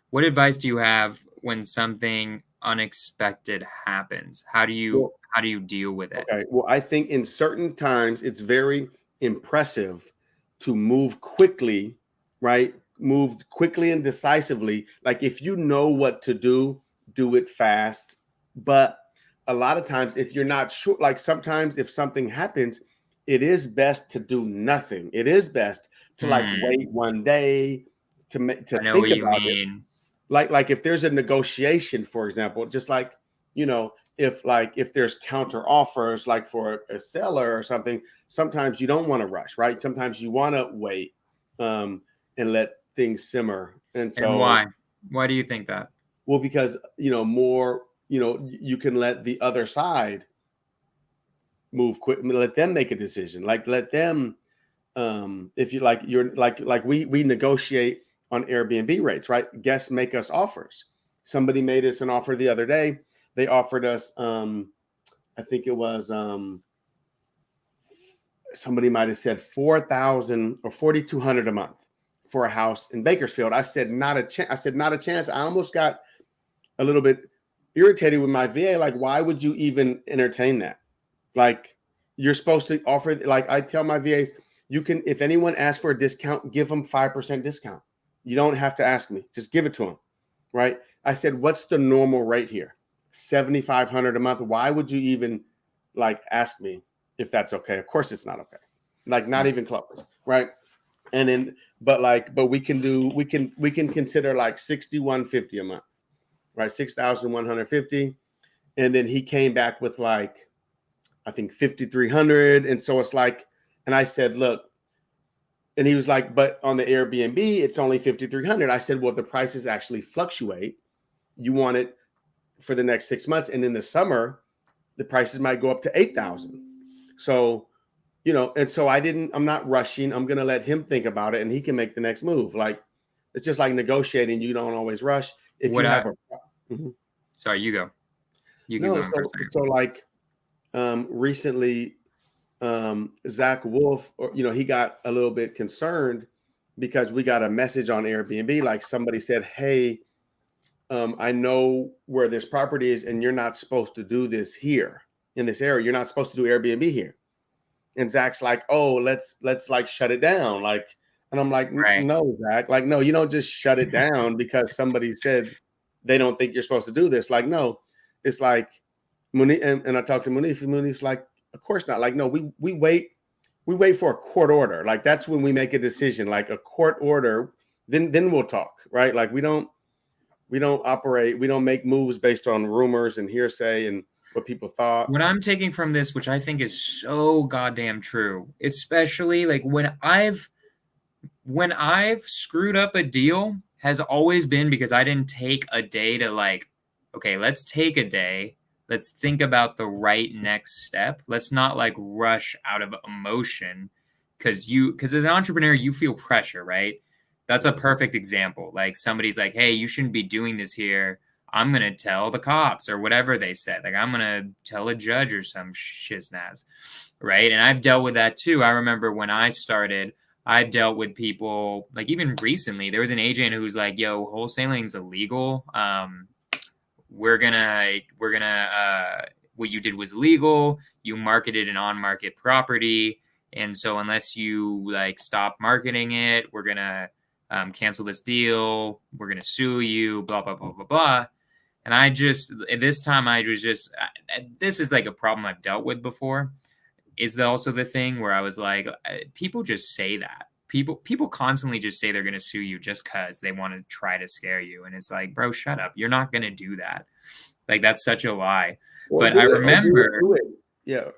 What advice do you have when something unexpected happens? How do you Well, deal with it? okay. Well, I think in certain times it's very impressive to move quickly, right? Move quickly and decisively. Like, if you know what to do it fast. But a lot of times, if you're not sure, like sometimes if something happens, it is best to do nothing. It is best to like Hmm. wait one day to I know think what you about it. mean. Like if there's a negotiation, for example, just like, if there's counter offers, like for a seller or something, sometimes you don't want to rush, right? Sometimes you want to wait, and let things simmer. And And so, why? Why do you think that? well, because more, you can let the other side move quick, let them make a decision, like let them, if you like, you're like we negotiate on Airbnb rates, right? Guests make us offers. Somebody made us an offer the other day. They offered us, I think it was, somebody might have said 4,000 or 4,200 a month for a house in Bakersfield. I said not a chance. I said not a chance. I almost got a little bit irritated with my VA. Like, why would you even entertain that? Like, you're supposed to offer, like I tell my VAs, you can, if anyone asks for a discount, give them 5% discount. You don't have to ask me. Just give it to them. Right. I said, what's the normal rate here? 7,500 a month. Why would you even like ask me if that's okay? Of course it's not okay. Like, not even close. Right. And then, but we can consider like 6,150 a month, right? 6,150. And then he came back with like, I think 5,300. And so it's like, and I said, look, and he was like, but on the Airbnb, it's only 5,300. I said, well, the prices actually fluctuate. You want it for the next 6 months. And in the summer, the prices might go up to 8,000. So, and so I'm not rushing. I'm going to let him think about it, and he can make the next move. Like, it's just like negotiating. You don't always rush. If What you I have a, Mhm. Sorry, you go. You keep No, going for a so second. like, recently, Zach Wolf, or he got a little bit concerned because we got a message on Airbnb, like somebody said, "Hey, I know where this property is, and you're not supposed to do this here in this area. You're not supposed to do Airbnb here." And Zach's like, "Oh, let's like shut it down." Like, and I'm like, Right. "No, Zach. Like, no, you don't just shut it down because somebody said they don't think you're supposed to do this. Like, no, it's like Munif, and I talked to Munif, and Munif's like, of course not. Like, no, we wait for a court order. Like, that's when we make a decision, like a court order, then we'll talk, right? Like, we don't make moves based on rumors and hearsay and what people thought. What I'm taking from this, which I think is so goddamn true, especially like when I've screwed up a deal, has always been because I didn't take a day to like, okay, let's take a day. Let's think about the right next step. Let's not like rush out of emotion because as an entrepreneur, you feel pressure, right? That's a perfect example. Like somebody's like, hey, you shouldn't be doing this here. I'm going to tell the cops or whatever they said. Like, I'm going to tell a judge or some shiznaz, right? And I've dealt with that too. I remember when I started, I dealt with people like even recently, there was an agent who's like, yo, wholesaling's illegal. We're gonna what you did was legal. You marketed an on-market property. And so unless you like stop marketing it, we're gonna cancel this deal. We're gonna sue you, blah, blah, blah, blah, blah. And I just, at this time, I was just, this is like a problem I've dealt with before. Is that also the thing where I was like, people just say that. People constantly just say they're going to sue you just because they want to try to scare you. And it's like, bro, shut up. You're not going to do that. Like, that's such a lie. Or But do I it, remember. do it. Yeah.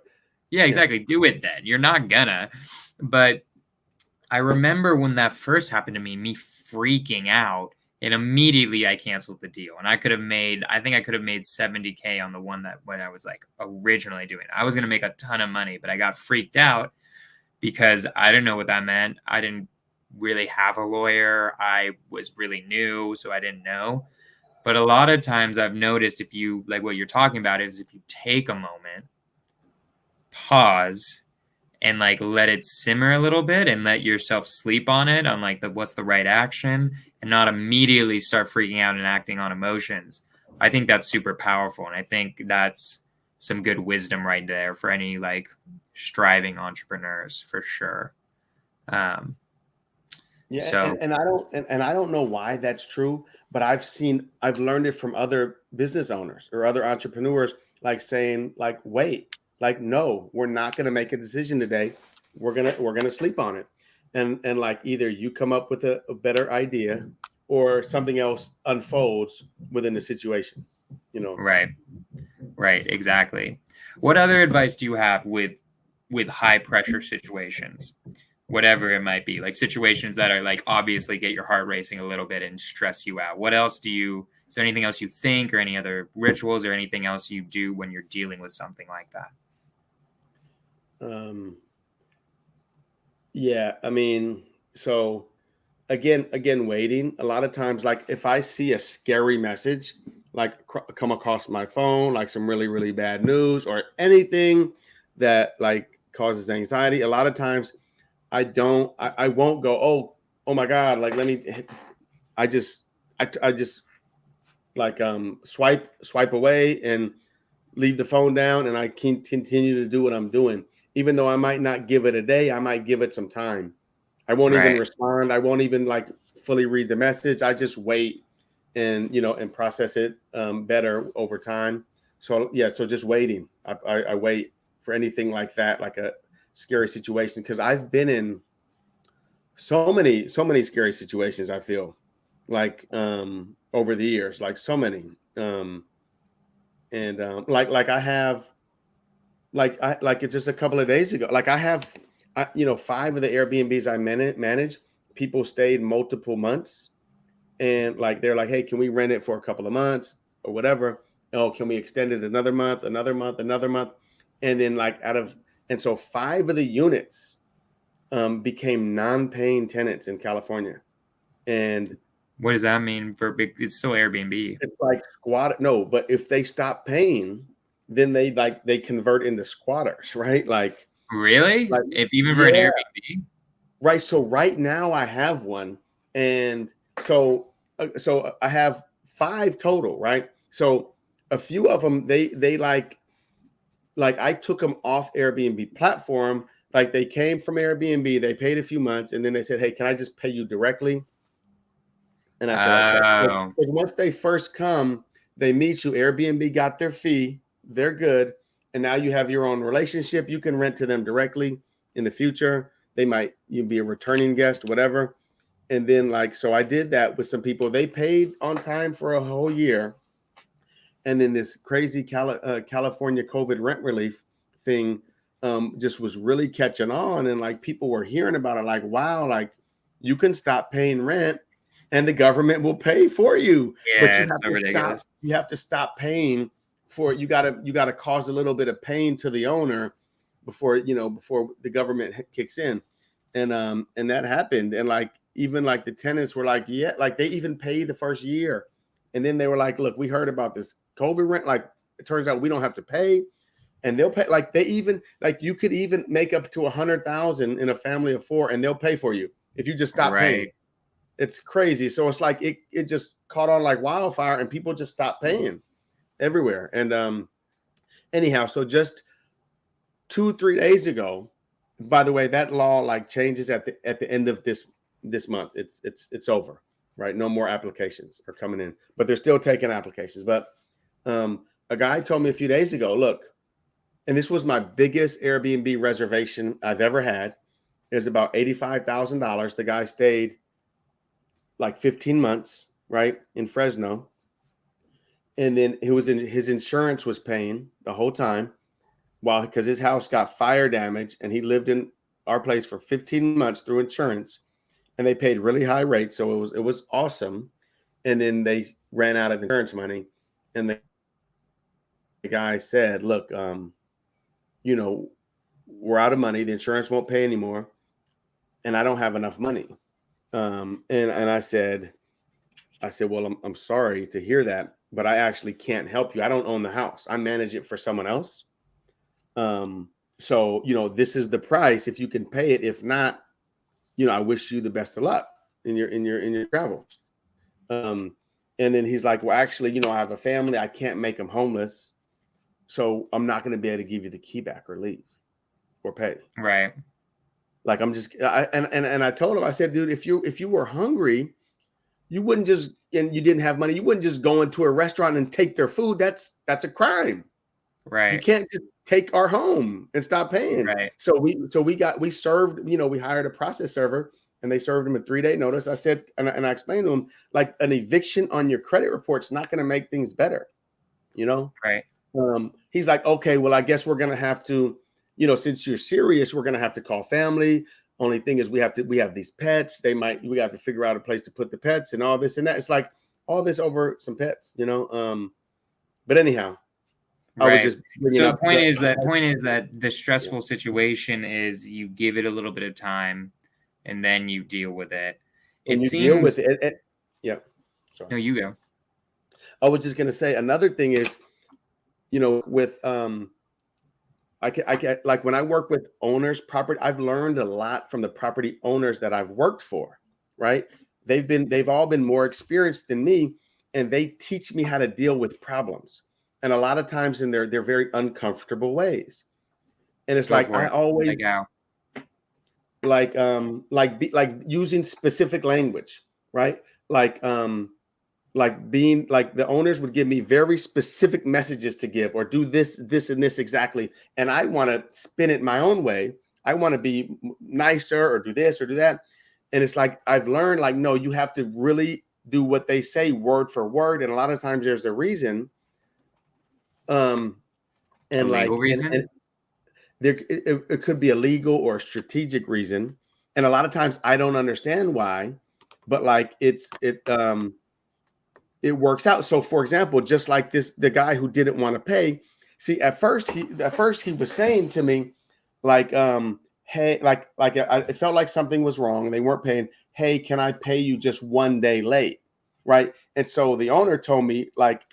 Yeah, exactly. Do it then. You're not gonna. But I remember when that first happened to me freaking out. And immediately I canceled the deal. And I could have made, I think I could have made 70K on the one that when I was like originally doing it. I was going to make a ton of money, but I got freaked out because I didn't know what that meant. I didn't really have a lawyer. I was really new, so I didn't know. But a lot of times I've noticed if you, like what you're talking about is if you take a moment, pause, and like let it simmer a little bit and let yourself sleep on it on like what's the right action and not immediately start freaking out and acting on emotions. I think that's super powerful. And I think that's some good wisdom right there for any like striving entrepreneurs for sure. Yeah. So, and I don't know why that's true, but I've learned it from other business owners or other entrepreneurs, like saying like, wait, like, no, we're not going to make a decision today. We're going to sleep on it. And like either you come up with a better idea or something else unfolds within the situation, you know? Right. Exactly. What other advice do you have with high pressure situations, whatever it might be, like situations that are like obviously get your heart racing a little bit and stress you out? What else is there anything else you think or any other rituals or anything else you do when you're dealing with something like that? Yeah, I mean, so again, waiting. A lot of times, like if I see a scary message, like come across my phone, like some really, really bad news or anything that like causes anxiety, a lot of times I won't go, oh my God, like I just like swipe away and leave the phone down, and I can continue to do what I'm doing. Even though I might not give it a day, I might give it some time. I won't even respond. I won't even like fully read the message. I just wait and, and process it better over time. So yeah, so just waiting. I wait for anything like that, like a scary situation, because I've been in so many scary situations. I feel like over the years, like so many. Like I have, like it's just a couple of days ago. Like I have, 5 of the Airbnbs I manage, people stayed multiple months, and like they're like, hey, can we rent it for a couple of months or whatever? Oh, can we extend it another month, another month, another month? And then and so 5 of the units became non-paying tenants in California. And what does that mean for big? It's still Airbnb. It's like squat. No, but if they stop paying, then they convert into squatters, right? Like really, if even for an Airbnb, right? So right now I have one, and so I have 5 total, right? So a few of them they like I took them off Airbnb platform. Like they came from Airbnb, they paid a few months, and then they said, hey, can I just pay you directly? And I said, okay. Because once they first come, they meet you. Airbnb got their fee. They're good. And now you have your own relationship. You can rent to them directly in the future. You'd be a returning guest, whatever. And then so I did that with some people. They paid on time for a whole year. And then this crazy California COVID rent relief thing just was really catching on. And like people were hearing about it, like, wow, like you can stop paying rent and the government will pay for you. Yeah, but you have to stop paying for it. You gotta cause a little bit of pain to the owner before the government kicks in. And that happened. And like even like the tenants were like, yeah, like they even paid the first year. And then they were like, look, we heard about this COVID rent. Like it turns out we don't have to pay. and they'll pay. Like you could even make up to 100,000 in a family of 4, and they'll pay for you if you just stop paying. It's crazy. So it's like it just caught on like wildfire, and people just stopped paying everywhere. And anyhow, so just 2-3 days ago, by the way, that law like changes at the end of this month. It's over, right? No more applications are coming in, but they're still taking applications. But a guy told me a few days ago, look, and this was my biggest Airbnb reservation I've ever had. It was about $85,000. The guy stayed like 15 months, right, in Fresno. And then his insurance was paying the whole time, because his house got fire damage, and he lived in our place for 15 months through insurance, and they paid really high rates. So it was awesome. And then they ran out of insurance money, and the guy said, look, we're out of money. The insurance won't pay anymore, and I don't have enough money. And I said, well, I'm sorry to hear that, but I actually can't help you. I don't own the house. I manage it for someone else. So, this is the price. If you can pay it, if not, I wish you the best of luck in your travels. And then he's like, well, actually, I have a family. I can't make them homeless. So I'm not going to be able to give you the key back or leave or pay. Right. Like I told him, I said, dude, if you were hungry, you wouldn't just, and you didn't have money, you wouldn't just go into a restaurant and take their food. That's a crime. Right. You can't just take our home and stop paying. Right. So we served, we hired a process server, and they served him a 3-day notice. I said, and I explained to him, like, an eviction on your credit report's not going to make things better, Right. He's like, okay, well, I guess we're going to have to, since you're serious, we're going to have to call family. Only thing is we have these pets. We have to figure out a place to put the pets and all this and that. It's like all this over some pets, but anyhow. Right. The point is that the stressful situation is you give it a little bit of time, and then you deal with it. Deal with it. Yeah. Sorry. No, you go. I was just going to say another thing is, with I can like when I work with owners, property, I've learned a lot from the property owners that I've worked for. Right? They've all been more experienced than me, and they teach me how to deal with problems. And a lot of times in their very uncomfortable ways. And it's like, I always like using specific language, right? Like being like, the owners would give me very specific messages to give, or do this, and this exactly. And I want to spin it my own way. I want to be nicer, or do this or do that. And it's like, I've learned, like, no, you have to really do what they say word for word. And a lot of times there's a reason. And like, reason? It could be a legal or a strategic reason, and a lot of times I don't understand why, but like it works out. So, for example, just like the guy who didn't want to pay. See, at first he was saying to me, like, hey, like it felt like something was wrong. They weren't paying. Hey, can I pay you just 1 day late, right? And so the owner told me, like,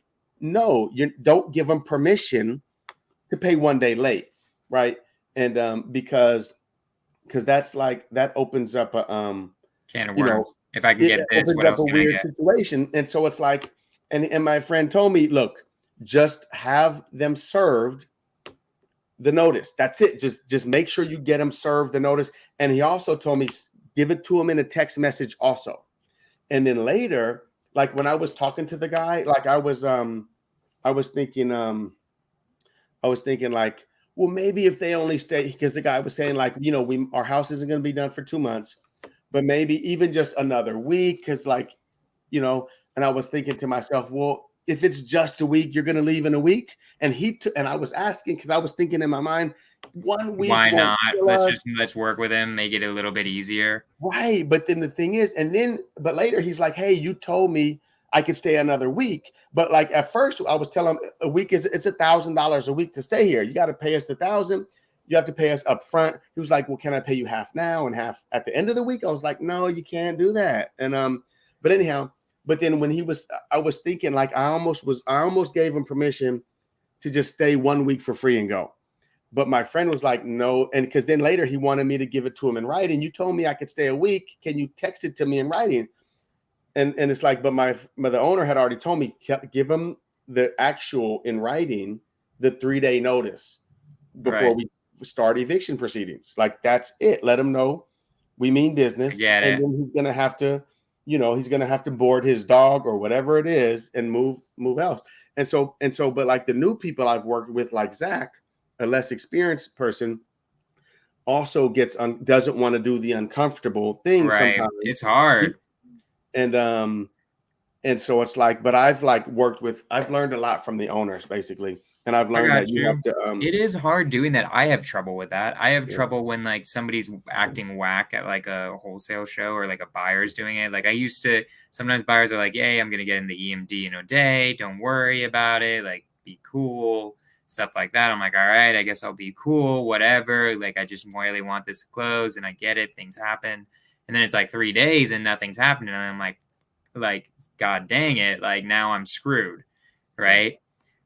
no, you don't give them permission to pay 1 day late, right? And because that's like, that opens up a can of worms. If I can get this, what else can I get? Situation. And so it's like, and my friend told me, look, just have them served the notice. That's it. Just make sure you get them served the notice. And he also told me, give it to him in a text message also. And then later, like when I was talking to the guy, like I was thinking like, well, maybe if they only stay, because the guy was saying like, our house isn't going to be done for 2 months, but maybe even just another week. Cause like, and I was thinking to myself, well, if it's just a week, you're going to leave in a week. And and I was asking, cause I was thinking in my mind, 1 week. Why not? Let's work with him, make it a little bit easier. Right. But then the thing is, but later he's like, hey, you told me I could stay another week. But like at first I was telling him a week it's $1,000 a week to stay here. You got to pay us the $1,000. You have to pay us up front. He was like, well, can I pay you half now and half at the end of the week? I was like, no, you can't do that. And but anyhow, but then when I was thinking like I almost gave him permission to just stay 1 week for free and go. But my friend was like, no. And because then later he wanted me to give it to him in writing. You told me I could stay a week. Can you text it to me in writing? And it's like, but the owner had already told me, give him the actual in writing, the 3-day notice before we start eviction proceedings. Like, that's it. Let him know we mean business. Get and it. then he's gonna have to, he's gonna have to board his dog or whatever it is and move else. And so, but like the new people I've worked with, like Zach, a less experienced person, also doesn't want to do the uncomfortable thing sometimes. It's hard. And so it's like, but I've learned a lot from the owners basically. And I've learned that you have to. It is hard doing that. I have trouble with that. I have trouble when like somebody's acting whack at like a wholesale show or like a buyer's doing it. Like I used to, sometimes buyers are like, "Hey, I'm gonna get in the EMD in a day. Don't worry about it. Like, be cool." Stuff like that. I'm like, all right, I guess I'll be cool, whatever. Like, I just really want this to close, and I get it. Things happen, and then it's like 3 days and nothing's happening, and I'm like, God dang it! Like now I'm screwed, right?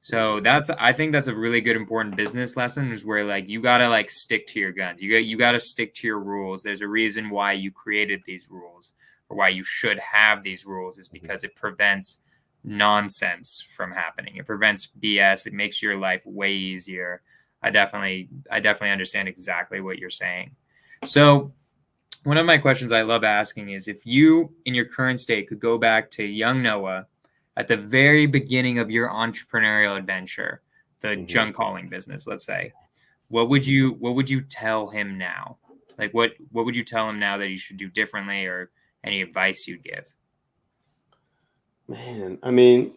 So I think that's a really good, important business lesson, is where like you gotta like stick to your guns. You gotta stick to your rules. There's a reason why you created these rules, or why you should have these rules, is because it prevents nonsense from happening. It prevents BS. It makes your life way easier. I definitely understand exactly what you're saying. So one of my questions I love asking is, if you in your current state could go back to young Noah at the very beginning of your entrepreneurial adventure, the junk hauling business, let's say, what would you tell him now? Like what would you tell him now that he should do differently, or any advice you'd give? Man, I mean,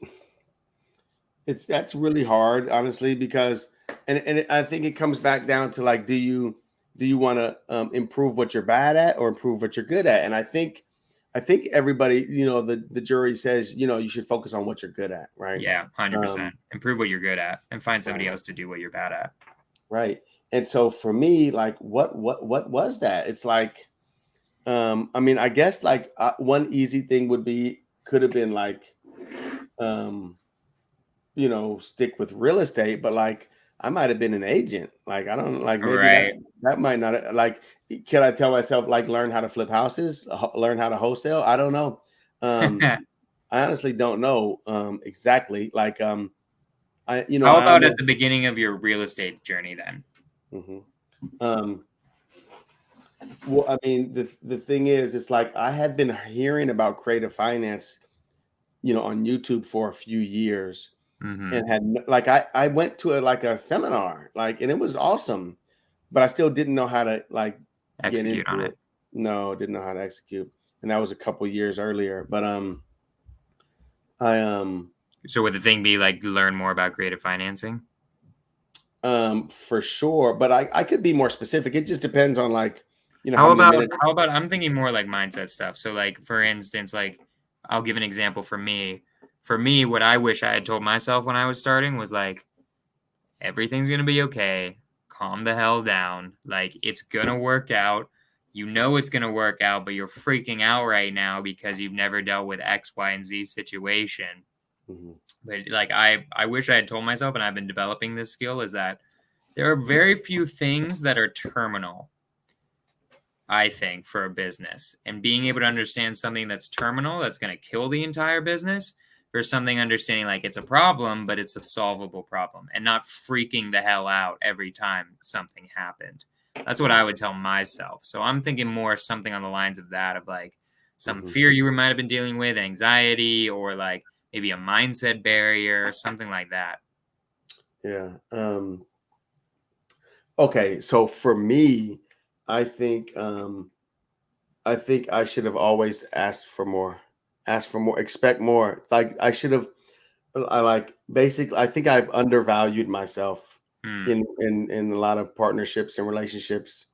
that's really hard, honestly, because and I think it comes back down to like, do you want to improve what you're bad at or improve what you're good at? And I think everybody, the jury says, you should focus on what you're good at, right? Yeah, 100%. Improve what you're good at and find somebody else to do what you're bad at. Right. And so for me, like, what was that? It's like, I mean, I guess like one easy thing could have been like, stick with real estate, but like I might have been an agent. Like, I don't like, maybe that might not, like, can I tell myself like learn how to flip houses, learn how to wholesale? I don't know. I honestly don't know exactly. Like, how about at the beginning of your real estate journey then? Well, I mean, the thing is, it's like I had been hearing about creative finance, on YouTube for a few years, and had like I went to a seminar, like, and it was awesome, but I still didn't know how to like execute on it. No, didn't know how to execute, and that was a couple years earlier. But So would the thing be like learn more about creative financing? For sure, but I could be more specific. It just depends on like, how about I'm thinking more like mindset stuff. So like, for instance, like I'll give an example for me. For me, what I wish I had told myself when I was starting was like, everything's going to be okay. Calm the hell down. Like, it's going to work out. It's going to work out, but you're freaking out right now because you've never dealt with X, Y, and Z situation. But like, I wish I had told myself, and I've been developing this skill, is that there are very few things that are terminal, I think, for a business. And being able to understand something that's terminal, that's going to kill the entire business, for something understanding like it's a problem, but it's a solvable problem, and not freaking the hell out every time something happened. That's what I would tell myself. So I'm thinking more something on the lines of that, of like some fear you might have been dealing with, anxiety, or like maybe a mindset barrier, something like that. Yeah. Okay. So for me, I think I should have always asked for more, expect more. Like I should have, I think I've undervalued myself in a lot of partnerships and relationships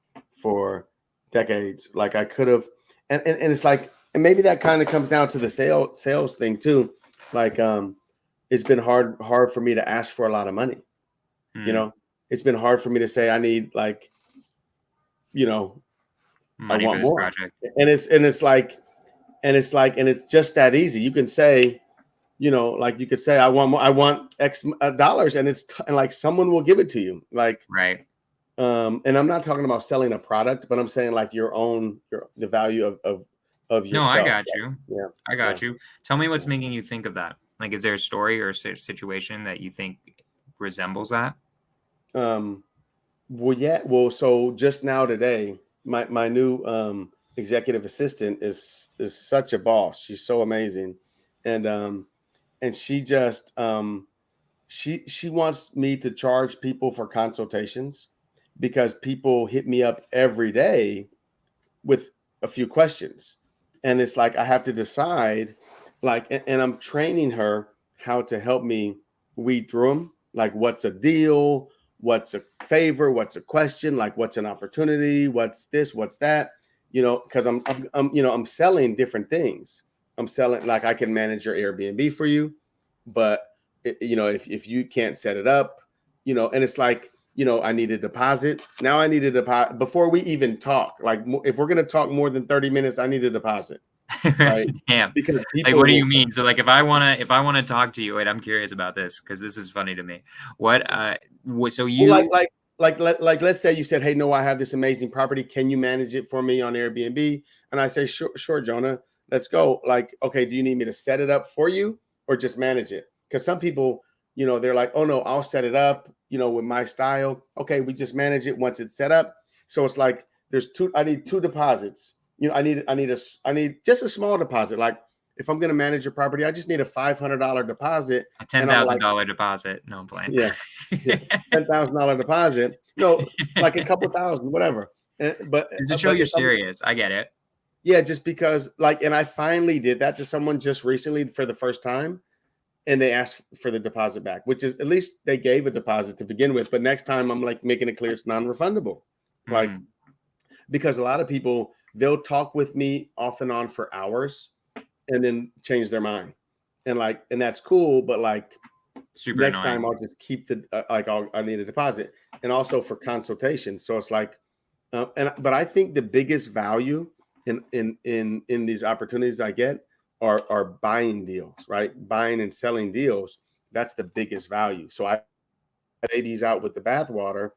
for decades. Like I could have, and it's like, and maybe that kind of comes down to the sales thing too. Like, it's been hard for me to ask for a lot of money. It's been hard for me to say I need like, money I want for this more. project. And it's just that easy. You can say, like you could say, I want more, I want X dollars, and like someone will give it to you. Like, right. And I'm not talking about selling a product, but I'm saying like the value of No, I yourself. got you. Yeah. I Yeah. got you. Tell me what's Yeah. making you think of that. Like, is there a story or a situation that you think resembles that? Um, well, yeah. Well, so just now today, my new executive assistant is such a boss. She's so amazing, and she just she wants me to charge people for consultations because people hit me up every day with a few questions, and it's like I have to decide, like, and I'm training her how to help me weed through them, like what's a deal, what's a favor, what's a question, like what's an opportunity, what's this, what's that, because I'm selling different things. I'm selling, like, I can manage your Airbnb for you, but if you can't set it up, and it's like, I need a deposit. Now I need a deposit before we even talk. Like, if we're going to talk more than 30 minutes, I need a deposit, right? Damn. Because Like, what people do you will. mean? So, like, if I wanna talk to you, wait, I'm curious about this because this is funny to me. So Well, you let's say you said, "Hey, no, I have this amazing property. Can you manage it for me on Airbnb?" And I say, "Sure, Jonah. Let's go." Like, okay, do you need me to set it up for you or just manage it? Because some people, they're like, "Oh no, I'll set it up, with my style." Okay, we just manage it once it's set up. So it's like I need two deposits. I need just a small deposit. Like, if I'm going to manage your property, I just need a $500 deposit, a ten and I'm thousand like, dollar deposit. No, I'm playing. yeah. Yeah, $10,000 deposit. No, like a couple thousand, whatever. But Just to show but you're if I'm serious. I get it. yeah, just because, like, and I finally did that to someone just recently for the first time, and they asked for the deposit back, which is, at least they gave a deposit to begin with. But next time, I'm like making it clear it's non-refundable, like, Mm, because a lot of people, they'll talk with me off and on for hours and then change their mind, and that's cool, but like, super next time annoying. I'll just keep I need a deposit, and also for consultation. So it's like, but I think the biggest value in these opportunities I get are buying deals, right? Buying and selling deals. That's the biggest value. So I babies out with the bathwater.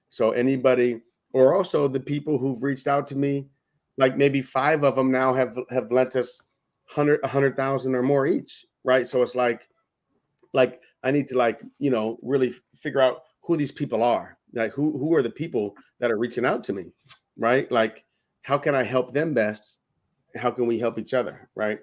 So anybody, or also the people who've reached out to me, like maybe 5 of them now have lent us 100,000 or more each, right? So it's like I need to, like, really figure out who these people are. Like, who are the people that are reaching out to me, right? Like, how can I help them best? How can we help each other, right?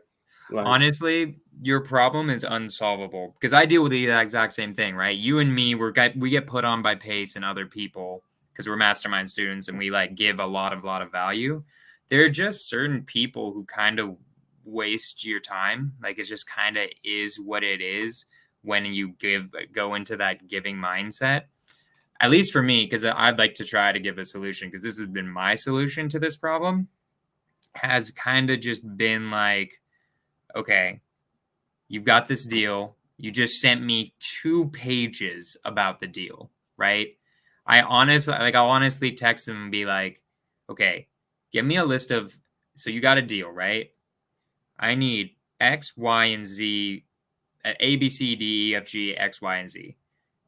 Like, Honestly, your problem is unsolvable because I deal with the exact same thing, right? You and me, we get put on by Pace and other people because we're mastermind students and we like give a lot of value. There are just certain people who kind of waste your time. Like, it just kind of is what it is when you go into that giving mindset. At least for me, because I'd like to try to give a solution because this has been my solution to this problem. Has kind of just been like, okay, you've got this deal. You just sent me 2 pages about the deal, right? I'll honestly text them and be like, okay, give me a list of, so you got a deal, right? I need X, Y, and Z, A, B, C, D, E, F, G, X, Y, and Z.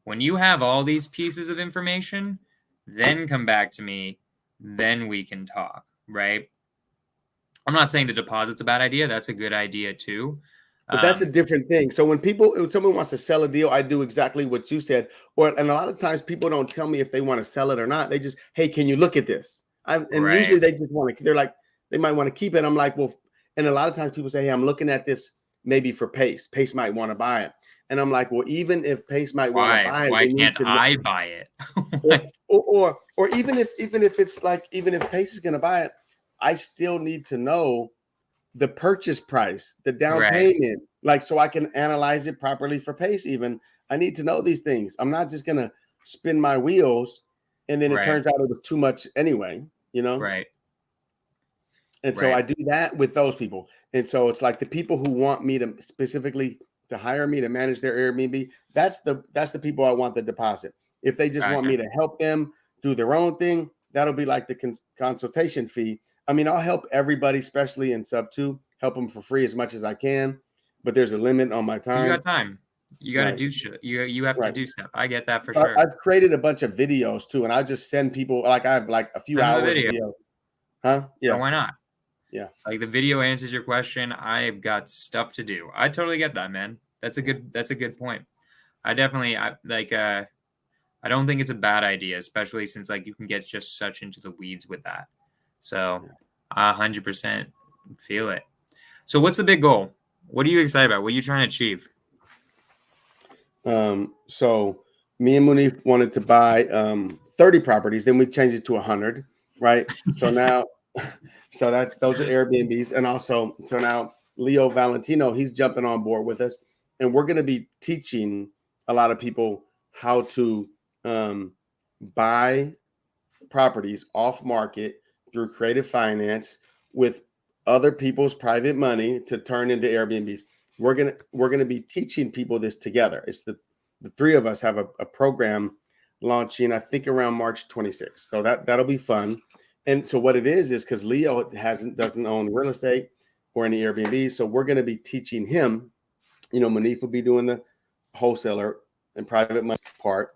When you have all these pieces of information, then come back to me, then we can talk, right? I'm not saying the deposit's a bad idea. That's a good idea too. but that's a Um, different thing. So when someone wants to sell a deal, I do exactly what you said. And a lot of times people don't tell me if they want to sell it or not. They just, "Hey, can you look at this?" And right. usually they just want to. They're like, they might want to keep it. I'm like, well, and a lot of times people say, "Hey, I'm looking at this maybe for Pace. Pace might want to buy it." And I'm like, well, even if Pace might want to Why? buy it, Why we need can't to know. I buy it? or Like, or even if it's like, even if Pace is going to buy it, I still need to know the purchase price, the down right, payment, like, so I can analyze it properly for Pace. Even I need to know these things. I'm not just gonna spin my wheels and then it right, turns out it was too much anyway, right, And so I right. do that with those people. And so it's like the people who want me to specifically to hire me to manage their Airbnb, that's the people I want the deposit. If they just want Gotcha. me to help them do their own thing, that'll be like the consultation fee. I mean, I'll help everybody, especially in sub two, help them for free as much as I can, but there's a limit on my You time. got time. You got to do you have to Right. do stuff. I get that for sure. I've created a bunch of videos too, and I just send people, like, I have like a few Send them a hours video. video. Huh? Or Yeah. why not? Yeah. It's like the video answers your question. I've got stuff to do. I totally get that, man. That's a good point. I definitely I don't think it's a bad idea, especially since like you can get just such into the weeds with that. So I 100% feel it. So what's the big goal? What are you excited about? What are you trying to achieve? So me and Munif wanted to buy 30 properties, then we changed it to 100, right? So now, so those are Airbnbs, and also so now Leo Valentino, he's jumping on board with us, and we're going to be teaching a lot of people how to buy properties off market through creative finance with other people's private money to turn into Airbnbs. We're gonna be teaching people this together. It's the three of us have a program launching, I think, around March 26th. So that'll be fun. And so what it is because Leo doesn't own real estate or any Airbnb. So we're going to be teaching him. Manif will be doing the wholesaler and private money part.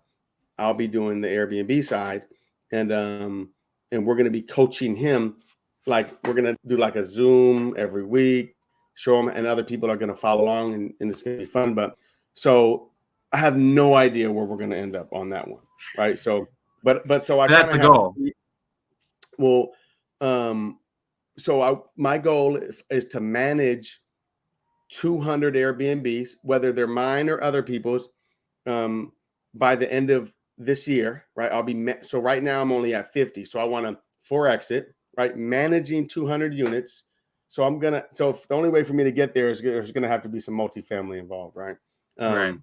I'll be doing the Airbnb side, and we're going to be coaching him. Like, we're going to do like a Zoom every week, show him, and other people are going to follow along, and it's going to be fun. But so I have no idea where we're going to end up on that one, right? So, but so I That's the goal. Well, my goal is to manage 200 Airbnbs, whether they're mine or other people's, by the end of this year, right? So right now I'm only at 50. So I want to 4X it, right? Managing 200 units. So the only way for me to get there is there's going to have to be some multifamily involved, right? Right.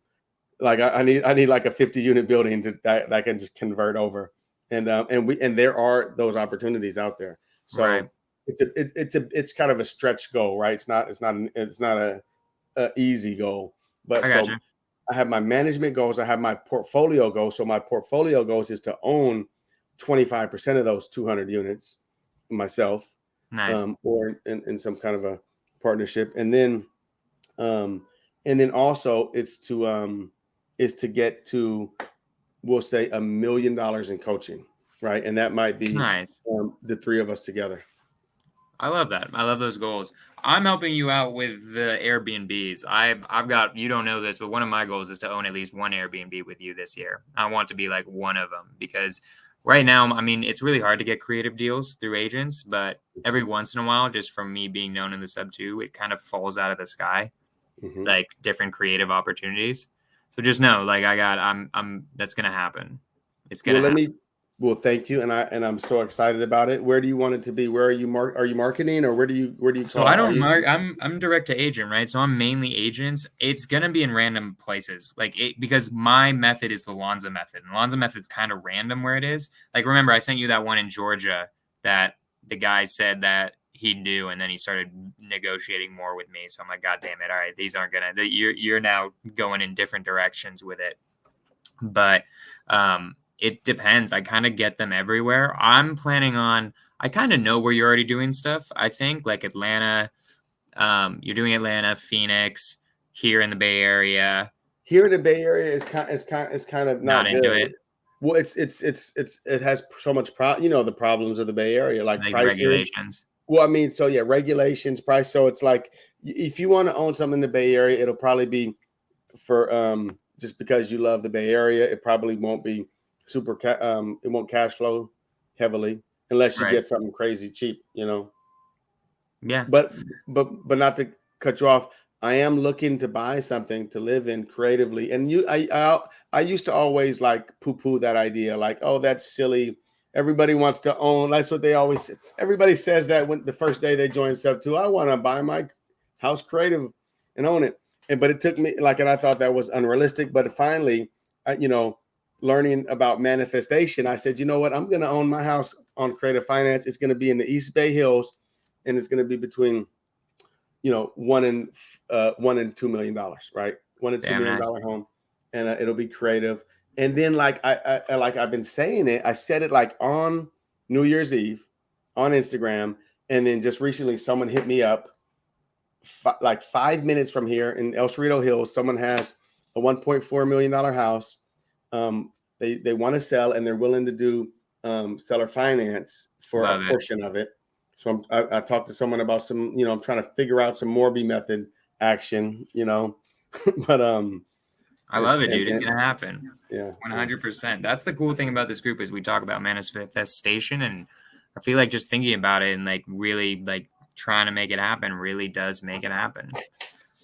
Like I need like a 50 unit building that I can just convert over. And there are those opportunities out there. So right. it's kind of a stretch goal, right? It's not a easy goal, but I have my management goals. I have my portfolio goals. So my portfolio goals is to own 25% of those 200 units myself, nice. Or in some kind of a partnership. And then also it's to get to, we'll say, $1 million in coaching, right? And that might be nice. The three of us together. I love that. I love those goals. I'm helping you out with the Airbnbs. I've got, you don't know this, but one of my goals is to own at least one Airbnb with you this year. I want to be like one of them, because right now, I mean, it's really hard to get creative deals through agents, but every once in a while, just from me being known in the sub 2, it kind of falls out of the sky, like different creative opportunities. So just know, like, that's going to happen. It's going to happen. Well, thank you, and I'm so excited about it. Where do you want it to be? Where are you marketing, or where do you? So I don't mark. I'm direct to agent, right? So I'm mainly agents. It's gonna be in random places, because my method is the Lonza method. And Lonza method's kind of random where it is. Like, remember, I sent you that one in Georgia that the guy said that he'd do, and then he started negotiating more with me. So I'm like, God damn it! All right, these aren't gonna. You're now going in different directions with it, but it depends. I kind of get them everywhere. I'm planning on, I kind of know where you're already doing stuff. I think like Atlanta, you're doing Atlanta, Phoenix, here in the Bay Area. Here in the Bay Area is kind of not into good. it. Well, it has so much the problems of the Bay Area, like pricing, regulations. Well, I mean, so yeah, regulations, price. So it's like, if you want to own something in the Bay Area, it'll probably be for just because you love the Bay Area. It probably won't be super it won't cash flow heavily unless you get something crazy cheap, Yeah. But not to cut you off, I am looking to buy something to live in creatively. And I used to always like poo-poo that idea, like, oh, that's silly. Everybody wants to own. That's what they always say. Everybody says that when the first day they join Sub 2, I want to buy my house creative and own it. But it took me, and I thought that was unrealistic. But finally, learning about manifestation, I said, you know what? I'm going to own my house on creative finance. It's going to be in the East Bay Hills, and it's going to be between, $1 and $2 million, right? $1 and $2 million home, and it'll be creative. And then, I've been saying it, I said it like on New Year's Eve on Instagram, and then just recently, someone hit me up, like 5 minutes from here in El Cerrito Hills. Someone has a $1.4 million house. They want to sell, and they're willing to do seller finance for a portion of it. So I talked to someone about some, I'm trying to figure out some Morby method action, but I love it, dude. It's gonna happen. Yeah, 100%. That's the cool thing about this group is we talk about manifestation, and I feel like just thinking about it and like really like trying to make it happen really does make it happen.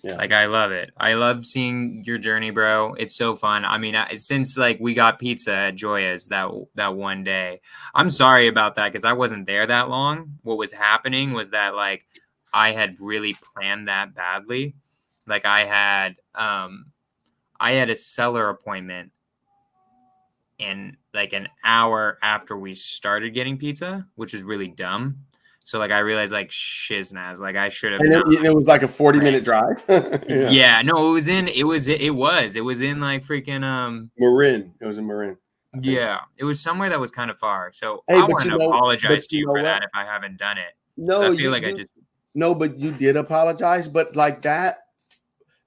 Yeah. Like, I love it. I love seeing your journey, bro. It's so fun. I mean, since like we got pizza at Joya's that one day, I'm sorry about that because I wasn't there that long. What was happening was that like I had really planned that badly. Like I had a seller appointment in like an hour after we started getting pizza, which is really dumb. So like I realized like shiznaz, like I should have. And it was like a 40-minute drive. Yeah, no, it was in like freaking Marin. It was in Marin. Yeah, it was somewhere that was kind of far. So I want to apologize to you for that if I haven't done it. No, but you did apologize. But like that,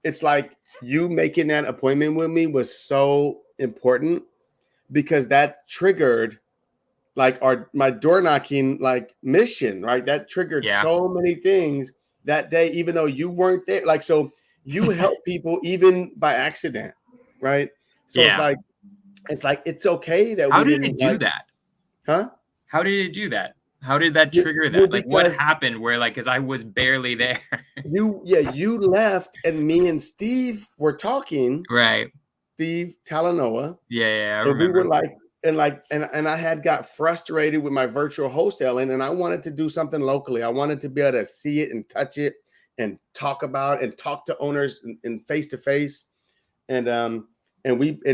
it's like you making that appointment with me was so important because that triggered like my door knocking like mission, right? That triggered so many things that day, even though you weren't there. Like, so you help people even by accident, right? So it's like it's okay that how did it do that? Huh? How did it do that? How did that trigger that? Like, what happened? Where like, because I was barely there. You left, and me and Steve were talking. Right. Steve Talanoa. Yeah, I remember. We were like. And I had got frustrated with my virtual wholesaling, and I wanted to do something locally. I wanted to be able to see it and touch it and talk about and talk to owners in face to face. And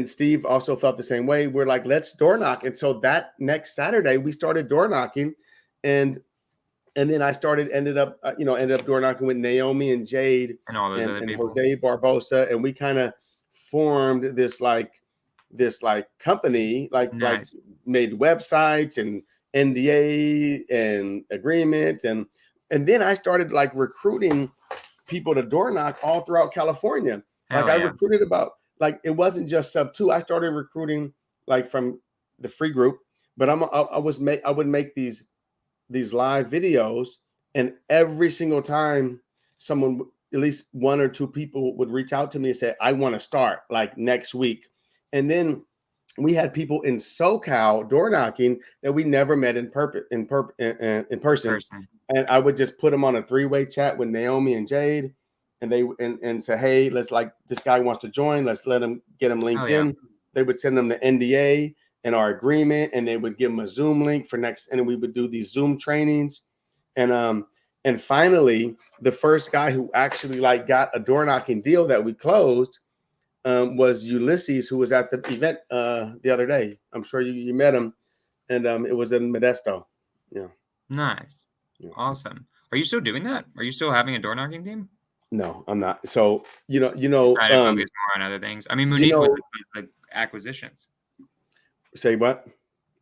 Steve also felt the same way. We're like, let's door knock. And so that next Saturday we started door knocking, and then I ended up door knocking with Naomi and Jade and all those other people, Jose Barbosa, and we kind of formed this company, like made websites and NDA and agreement, and then I started like recruiting people to door knock all throughout California. I recruited about, like, it wasn't just sub 2. I started recruiting like from the free group, but I would make these live videos, and every single time someone, at least 1 or 2 people, would reach out to me and say, I want to start like next week. And then we had people in SoCal door knocking that we never met in person. And I would just put them on a 3-way chat with Naomi and Jade, and they and say, hey, let's, like, this guy wants to join. Let's get him linked in. They would send them the NDA and our agreement, and they would give them a Zoom link for next. And we would do these Zoom trainings. And finally, the first guy who actually like got a door knocking deal that we closed was Ulysses, who was at the event the other day. I'm sure you met him, and it was in Modesto. Yeah. Nice. Yeah. Awesome. Are you still doing that? Are you still having a door knocking team? No, I'm not. So decided to focus more on other things. I mean, Munif was the acquisitions. Say what?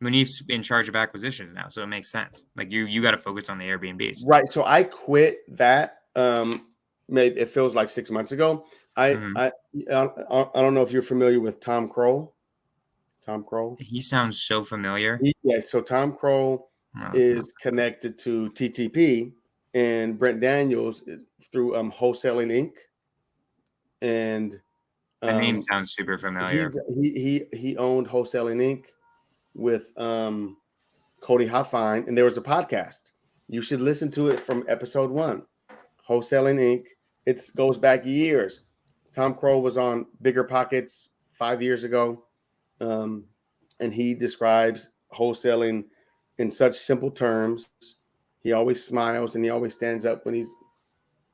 Munif's in charge of acquisitions now, so it makes sense. Like you got to focus on the Airbnbs. Right. So I quit that. Maybe it feels like 6 months ago. I don't know if you're familiar with Tom Kroll. Tom Kroll. He sounds so familiar. So Tom Kroll is connected to TTP, and Brent Daniels is through Wholesaling Inc. And the name sounds super familiar. He owned Wholesaling Inc. with Cody Hoffman, and there was a podcast. You should listen to it from episode 1. Wholesaling Inc. It goes back years. Tom Kroll was on Bigger Pockets 5 years ago, and he describes wholesaling in such simple terms. He always smiles, and he always stands up when he's,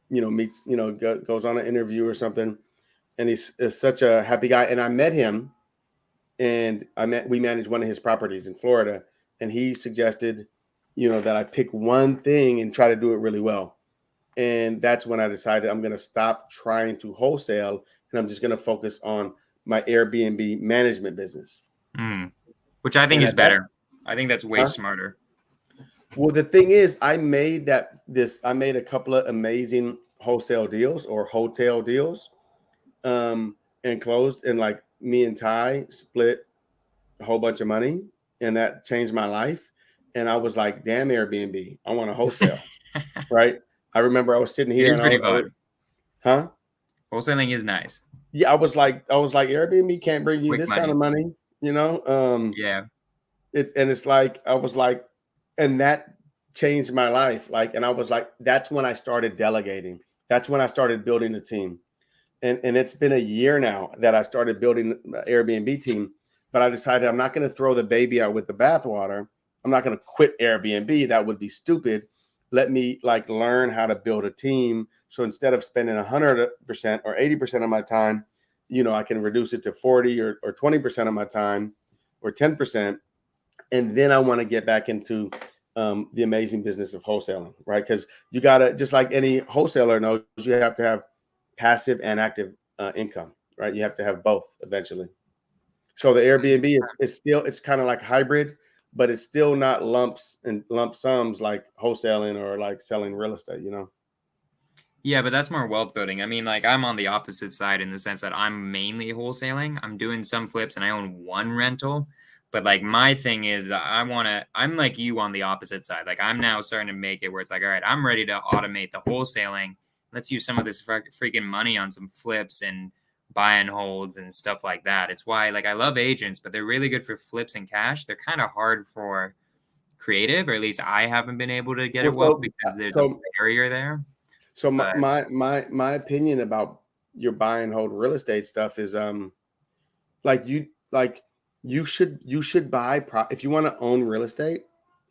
meets, goes on an interview or something. And he's such a happy guy. And I met him, and we managed one of his properties in Florida, and he suggested, that I pick one thing and try to do it really well. And that's when I decided I'm going to stop trying to wholesale, and I'm just going to focus on my Airbnb management business. Which I think is better. I think that's way smarter. Well, the thing is, I made a couple of amazing wholesale deals or hotel deals. and closed, and like me and Ty split a whole bunch of money, and that changed my life. And I was like, damn, Airbnb, I want to wholesale. Right. I remember I was sitting It here is and pretty fun. huh? Wholesaling is nice. Yeah, I was like, Airbnb can't bring you Quick this money. kind of money, Yeah. It's like, I was like, and that changed my life. Like, and I was like, that's when I started delegating. That's when I started building a team. And it's been a year now that I started building an Airbnb team, but I decided I'm not going to throw the baby out with the bathwater. I'm not going to quit Airbnb. That would be stupid. Let me like learn how to build a team. So instead of spending 100% or 80% of my time, I can reduce it to 40 or 20% of my time, or 10%. And then I want to get back into the amazing business of wholesaling, right? Because you got to, just like any wholesaler knows, you have to have passive and active income, right? You have to have both eventually. So the Airbnb it's kind of like hybrid, but it's still not lump sums like wholesaling or like selling real estate, Yeah, but that's more wealth building. I mean, like I'm on the opposite side in the sense that I'm mainly wholesaling. I'm doing some flips and I own one rental. But like my thing is I'm like you on the opposite side. Like I'm now starting to make it where it's like, all right, I'm ready to automate the wholesaling. Let's use some of this freaking money on some flips and buy and holds and stuff like that. It's why like I love agents, but they're really good for flips and cash. They're kind of hard for creative, or at least I haven't been able to get it well because there's a barrier there. So my opinion about your buy and hold real estate stuff is like you should buy if you want to own real estate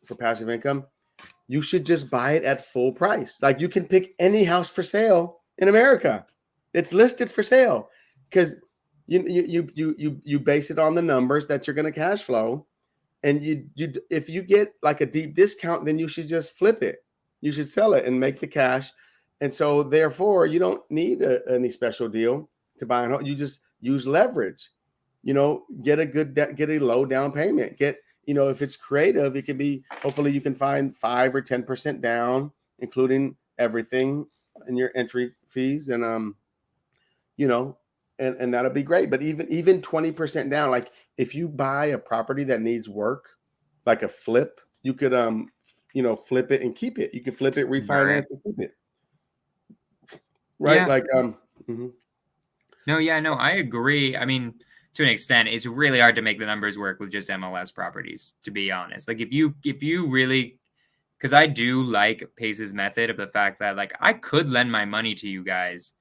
for passive income, you should just buy it at full price. Like you can pick any house for sale in America. It's listed for sale because you base it on the numbers that you're going to cash flow, and you if you get like a deep discount, then you should just flip it. You should sell it and make the cash. And so therefore you don't need any special deal to buy a home. You just use leverage. Get a low down payment. If it's creative, it can be, hopefully you can find 5 or 10% down, including everything in your entry fees. And, and that'll be great. But even 20% down, like if you buy a property that needs work, like a flip, you could, flip it and keep it. You could flip it, refinance, and keep it. Right. Yeah. Like, No, I agree. I mean, to an extent, it's really hard to make the numbers work with just MLS properties, to be honest. Like if you really, because I do like Pace's method of the fact that like I could lend my money to you guys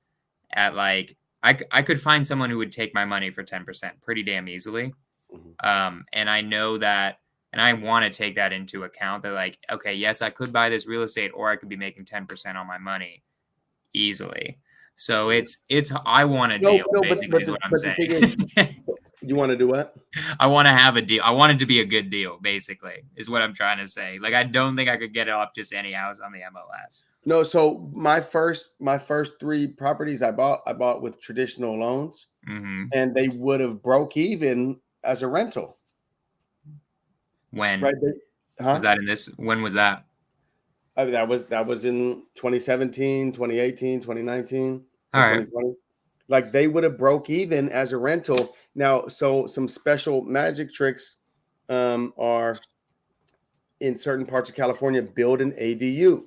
at like, I could find someone who would take my money for 10% pretty damn easily. And I know that, and I want to take that into account that like, okay, yes, I could buy this real estate, or I could be making 10% on my money easily. So I want a deal, basically, is what I'm saying. You want to do what? I want to have a deal. I want it to be a good deal, basically, is what I'm trying to say. Like, I don't think I could get it off just any house on the MLS. No, so my first 3 properties I bought with traditional loans, and they would have broke even as a rental. When? Right? Was that when was that? That was in 2017, 2018, 2019, all right. 2020. Like they would have broke even as a rental. Now, so some special magic tricks are in certain parts of California, build an ADU.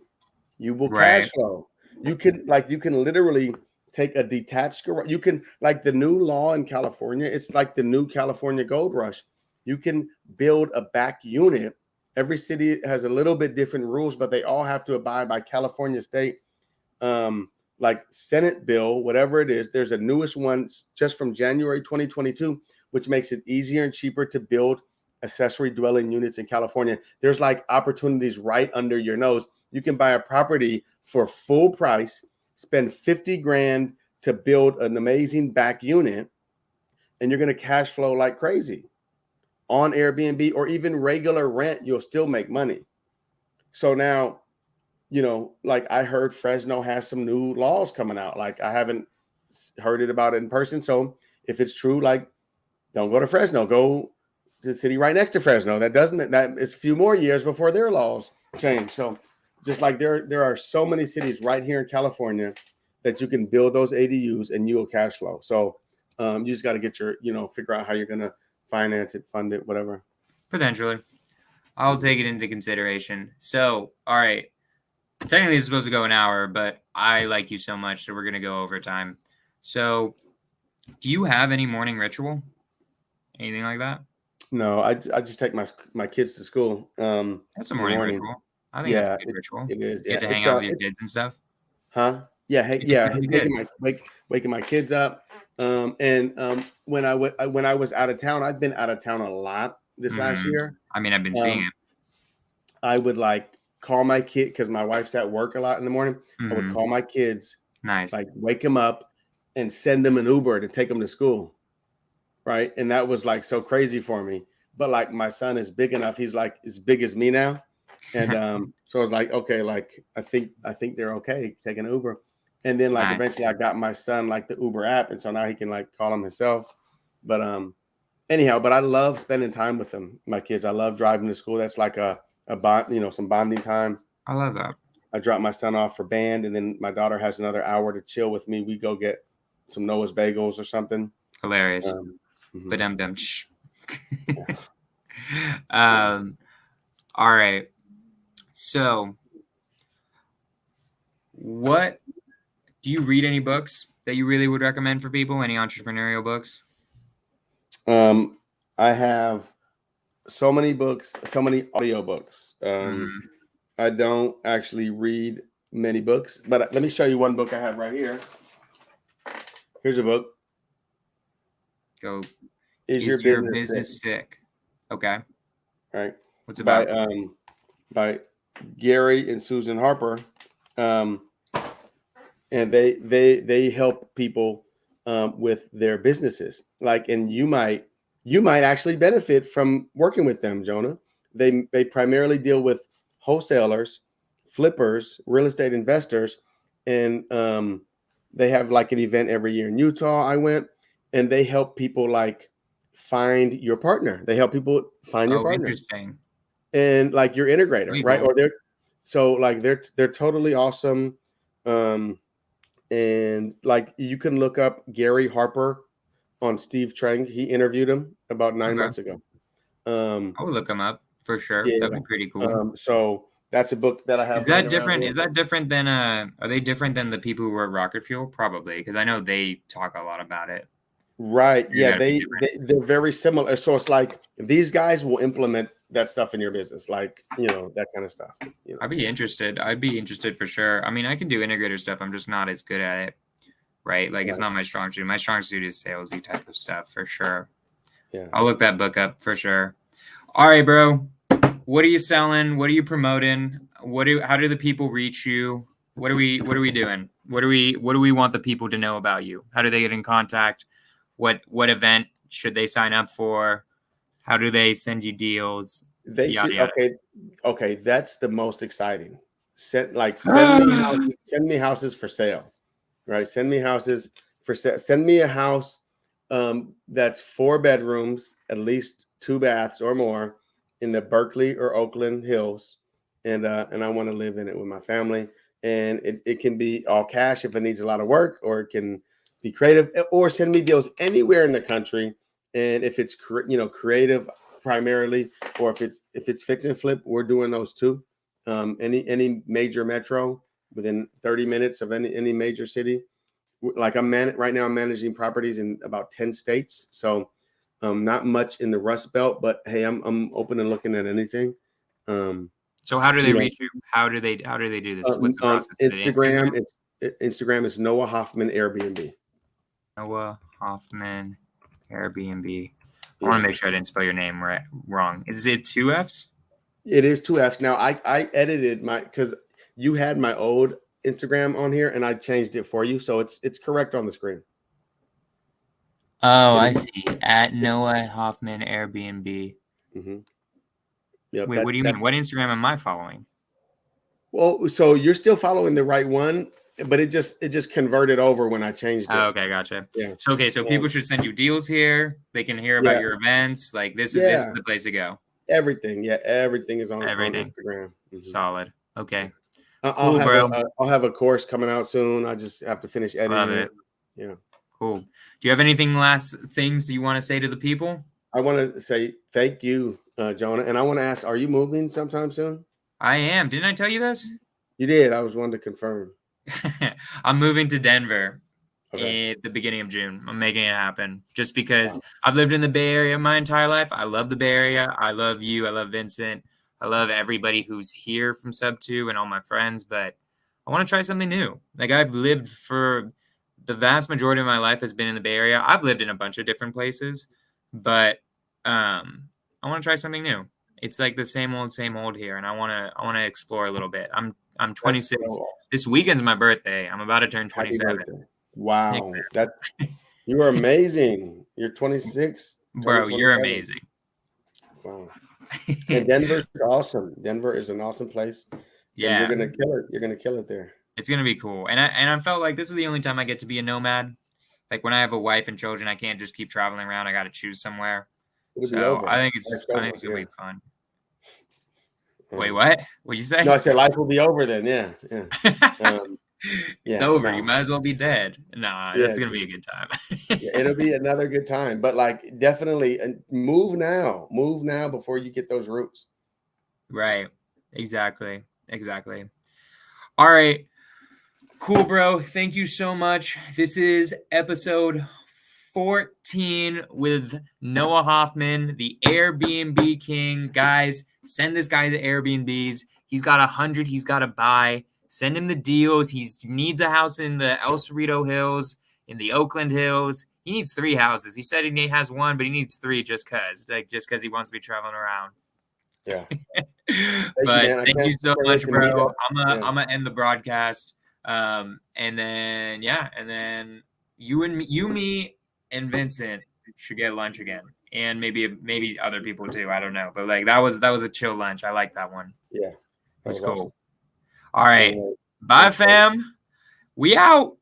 You will cash flow. You can literally take a detached garage. You can, like the new law in California, it's like the new California gold rush. You can build a back unit. Every city has a little bit different rules, but they all have to abide by California state, like Senate bill, whatever it is. There's a newest one just from January 2022, which makes it easier and cheaper to build accessory dwelling units in California. There's like opportunities right under your nose. You can buy a property for full price, spend 50 grand to build an amazing back unit, and you're going to cash flow like crazy. On Airbnb or even regular rent, you'll still make money. So now, like I heard Fresno has some new laws coming out. Like I haven't heard about it in person. So if it's true, like don't go to Fresno, go to the city right next to Fresno. That it's a few more years before their laws change. So just like there are so many cities right here in California that you can build those ADUs and you will cash flow. So You just got to get your, figure out how you're going to finance it, fund it, whatever. Potentially. I'll take it into consideration. So, all right. Technically, it's supposed to go an hour, but I like you so much that we're going to go over time. So, do you have any morning ritual? Anything like that? No, I just take my kids to school. That's a morning ritual. I think that's a good ritual. It is. You get Yeah, to hang out with your kids and stuff. Huh? Yeah. Hey, You get to yeah. hang out with your kids. Waking my kids up. When I was out of town, I've been out of town a lot this last year. I mean, I've been seeing it. I would like call my kid because my wife's at work a lot in the morning. I would call my kids, Nice. like wake them up and send them an Uber to take them to school. Right. And that was like so crazy for me. But like my son is big enough. He's like as big as me now. And so I was like, okay, like I think they're okay taking an Uber. And then like eventually I got my son like the Uber app. And so now he can like call him himself. But anyhow, but I love spending time with them, my kids. I love driving to school. That's like a bond, some bonding time. I love that. I drop my son off for band, and then my daughter has another hour to chill with me. We go get some Noah's bagels or something. Hilarious. But all right. So what do you read any books that you really would recommend for people? Any entrepreneurial books? I have so many books, so many audiobooks. I don't actually read many books, but let me show you one book I have right here. Here's a book. Go. Is your business sick? Okay. All right. What's it about? By Gary and Susan Harper. And they help people with their businesses. Like, and you might actually benefit from working with them, Jonah. They primarily deal with wholesalers, flippers, real estate investors, and they have like an event every year in Utah. I went, and they help people like find your partner. They help people find your partner. Interesting. And like your integrator, Pretty right? cool. Or they're totally awesome. And like you can look up Gary Harper on Steve Trang. He interviewed him about 9 months ago. I would look him up for sure. Yeah. That'd be pretty cool. So that's a book that I have. Is that different? Is that different than are they different than the people who wrote Rocket Fuel? Probably, because I know they talk a lot about it. Right. Yeah, they're very similar. So it's like these guys will implement that stuff in your business, like, that kind of stuff. I'd be interested. I'd be interested for sure. I mean, I can do integrator stuff. I'm just not as good at it. Right. Like it's not my strong suit. My strong suit is salesy type of stuff for sure. Yeah. I'll look that book up for sure. All right, bro. What are you selling? What are you promoting? How do the people reach you? What are we doing? What do we want the people to know about you? How do they get in contact? What event should they sign up for? How do they send you deals? Okay, that's the most exciting. Send me houses for sale. Right? Send me houses for sale. Send me a house that's 4 bedrooms, at least 2 baths or more in the Berkeley or Oakland Hills. And I want to live in it with my family. And it can be all cash if it needs a lot of work, or it can be creative, or send me deals anywhere in the country. And if it's creative primarily, or if it's fix and flip, we're doing those too. Any major metro within 30 minutes of any major city. Like right now I'm managing properties in about 10 states. So not much in the Rust Belt, but hey, I'm open and looking at anything. So how do they reach you? How do they do this? What's the process? Instagram is Noah Hoffman Airbnb. Noah Hoffman Airbnb. I want to make sure I didn't spell your name wrong. Is it 2 F's? It is 2 F's. Now I edited because you had my old Instagram on here and I changed it for you, so it's correct on the screen. Oh, I see. At Noah Hoffman Airbnb. Mm-hmm. Yep, wait, what do you mean? What Instagram am I following? Well, so you're still following the right one, but it just converted over when I changed it. Oh, okay, gotcha. Yeah. So people should send you deals here. They can hear about your events. Like this is the place to go. Everything is on Instagram. Mm-hmm. Solid. Okay. I'll have a course coming out soon. I just have to finish editing. Love it. Yeah. Cool. Do you have anything last things you want to say to the people? I want to say thank you, Jonah. And I want to ask, are you moving sometime soon? I am. Didn't I tell you this? You did. I was wanting to confirm. I'm moving to Denver Okay. at the beginning of June. I'm making it happen just because I've lived in the Bay Area my entire life. I love the Bay Area. I love you. I love Vincent. I love everybody who's here from Sub 2 and all my friends, but I want to try something new. Like I've lived for the vast majority of my life has been in the Bay Area. I've lived in a bunch of different places, but I want to try something new. It's like the same old here, and I want to explore a little bit. I'm 26. So This weekend's my birthday. I'm about to turn happy 27. birthday. Wow. You are amazing. You're 26. Bro, you're amazing. Wow. And Denver's awesome. Denver is an awesome place. Yeah. You're gonna kill it. You're gonna kill it there. It's gonna be cool. And I felt like this is the only time I get to be a nomad. Like when I have a wife and children, I can't just keep traveling around. I gotta choose somewhere. So I think it's gonna be fun. Wait, what? What'd you say? No, I said life will be over then. Yeah. It's over. No. You might as well be dead. Nah, that's gonna be a good time. It'll be another good time. But like definitely move now. Move now before you get those roots. Right. Exactly. All right. Cool, bro. Thank you so much. This is episode 14 with Noah Hoffman, the Airbnb king. Guys, send this guy to Airbnbs. He's got 100 he's got to buy. Send him the deals. He needs a house in the El Cerrito Hills, in the Oakland Hills. He needs 3 houses. He said he has 1, but he needs 3 just because he wants to be traveling around. Yeah. But thank you so much, bro. I'm gonna end the broadcast. And then you, me, and Vincent should get lunch again, and maybe other people too. I don't know, but like that was a chill lunch. I like that one. Yeah, it was cool. Awesome. All right, bye, fam. We out.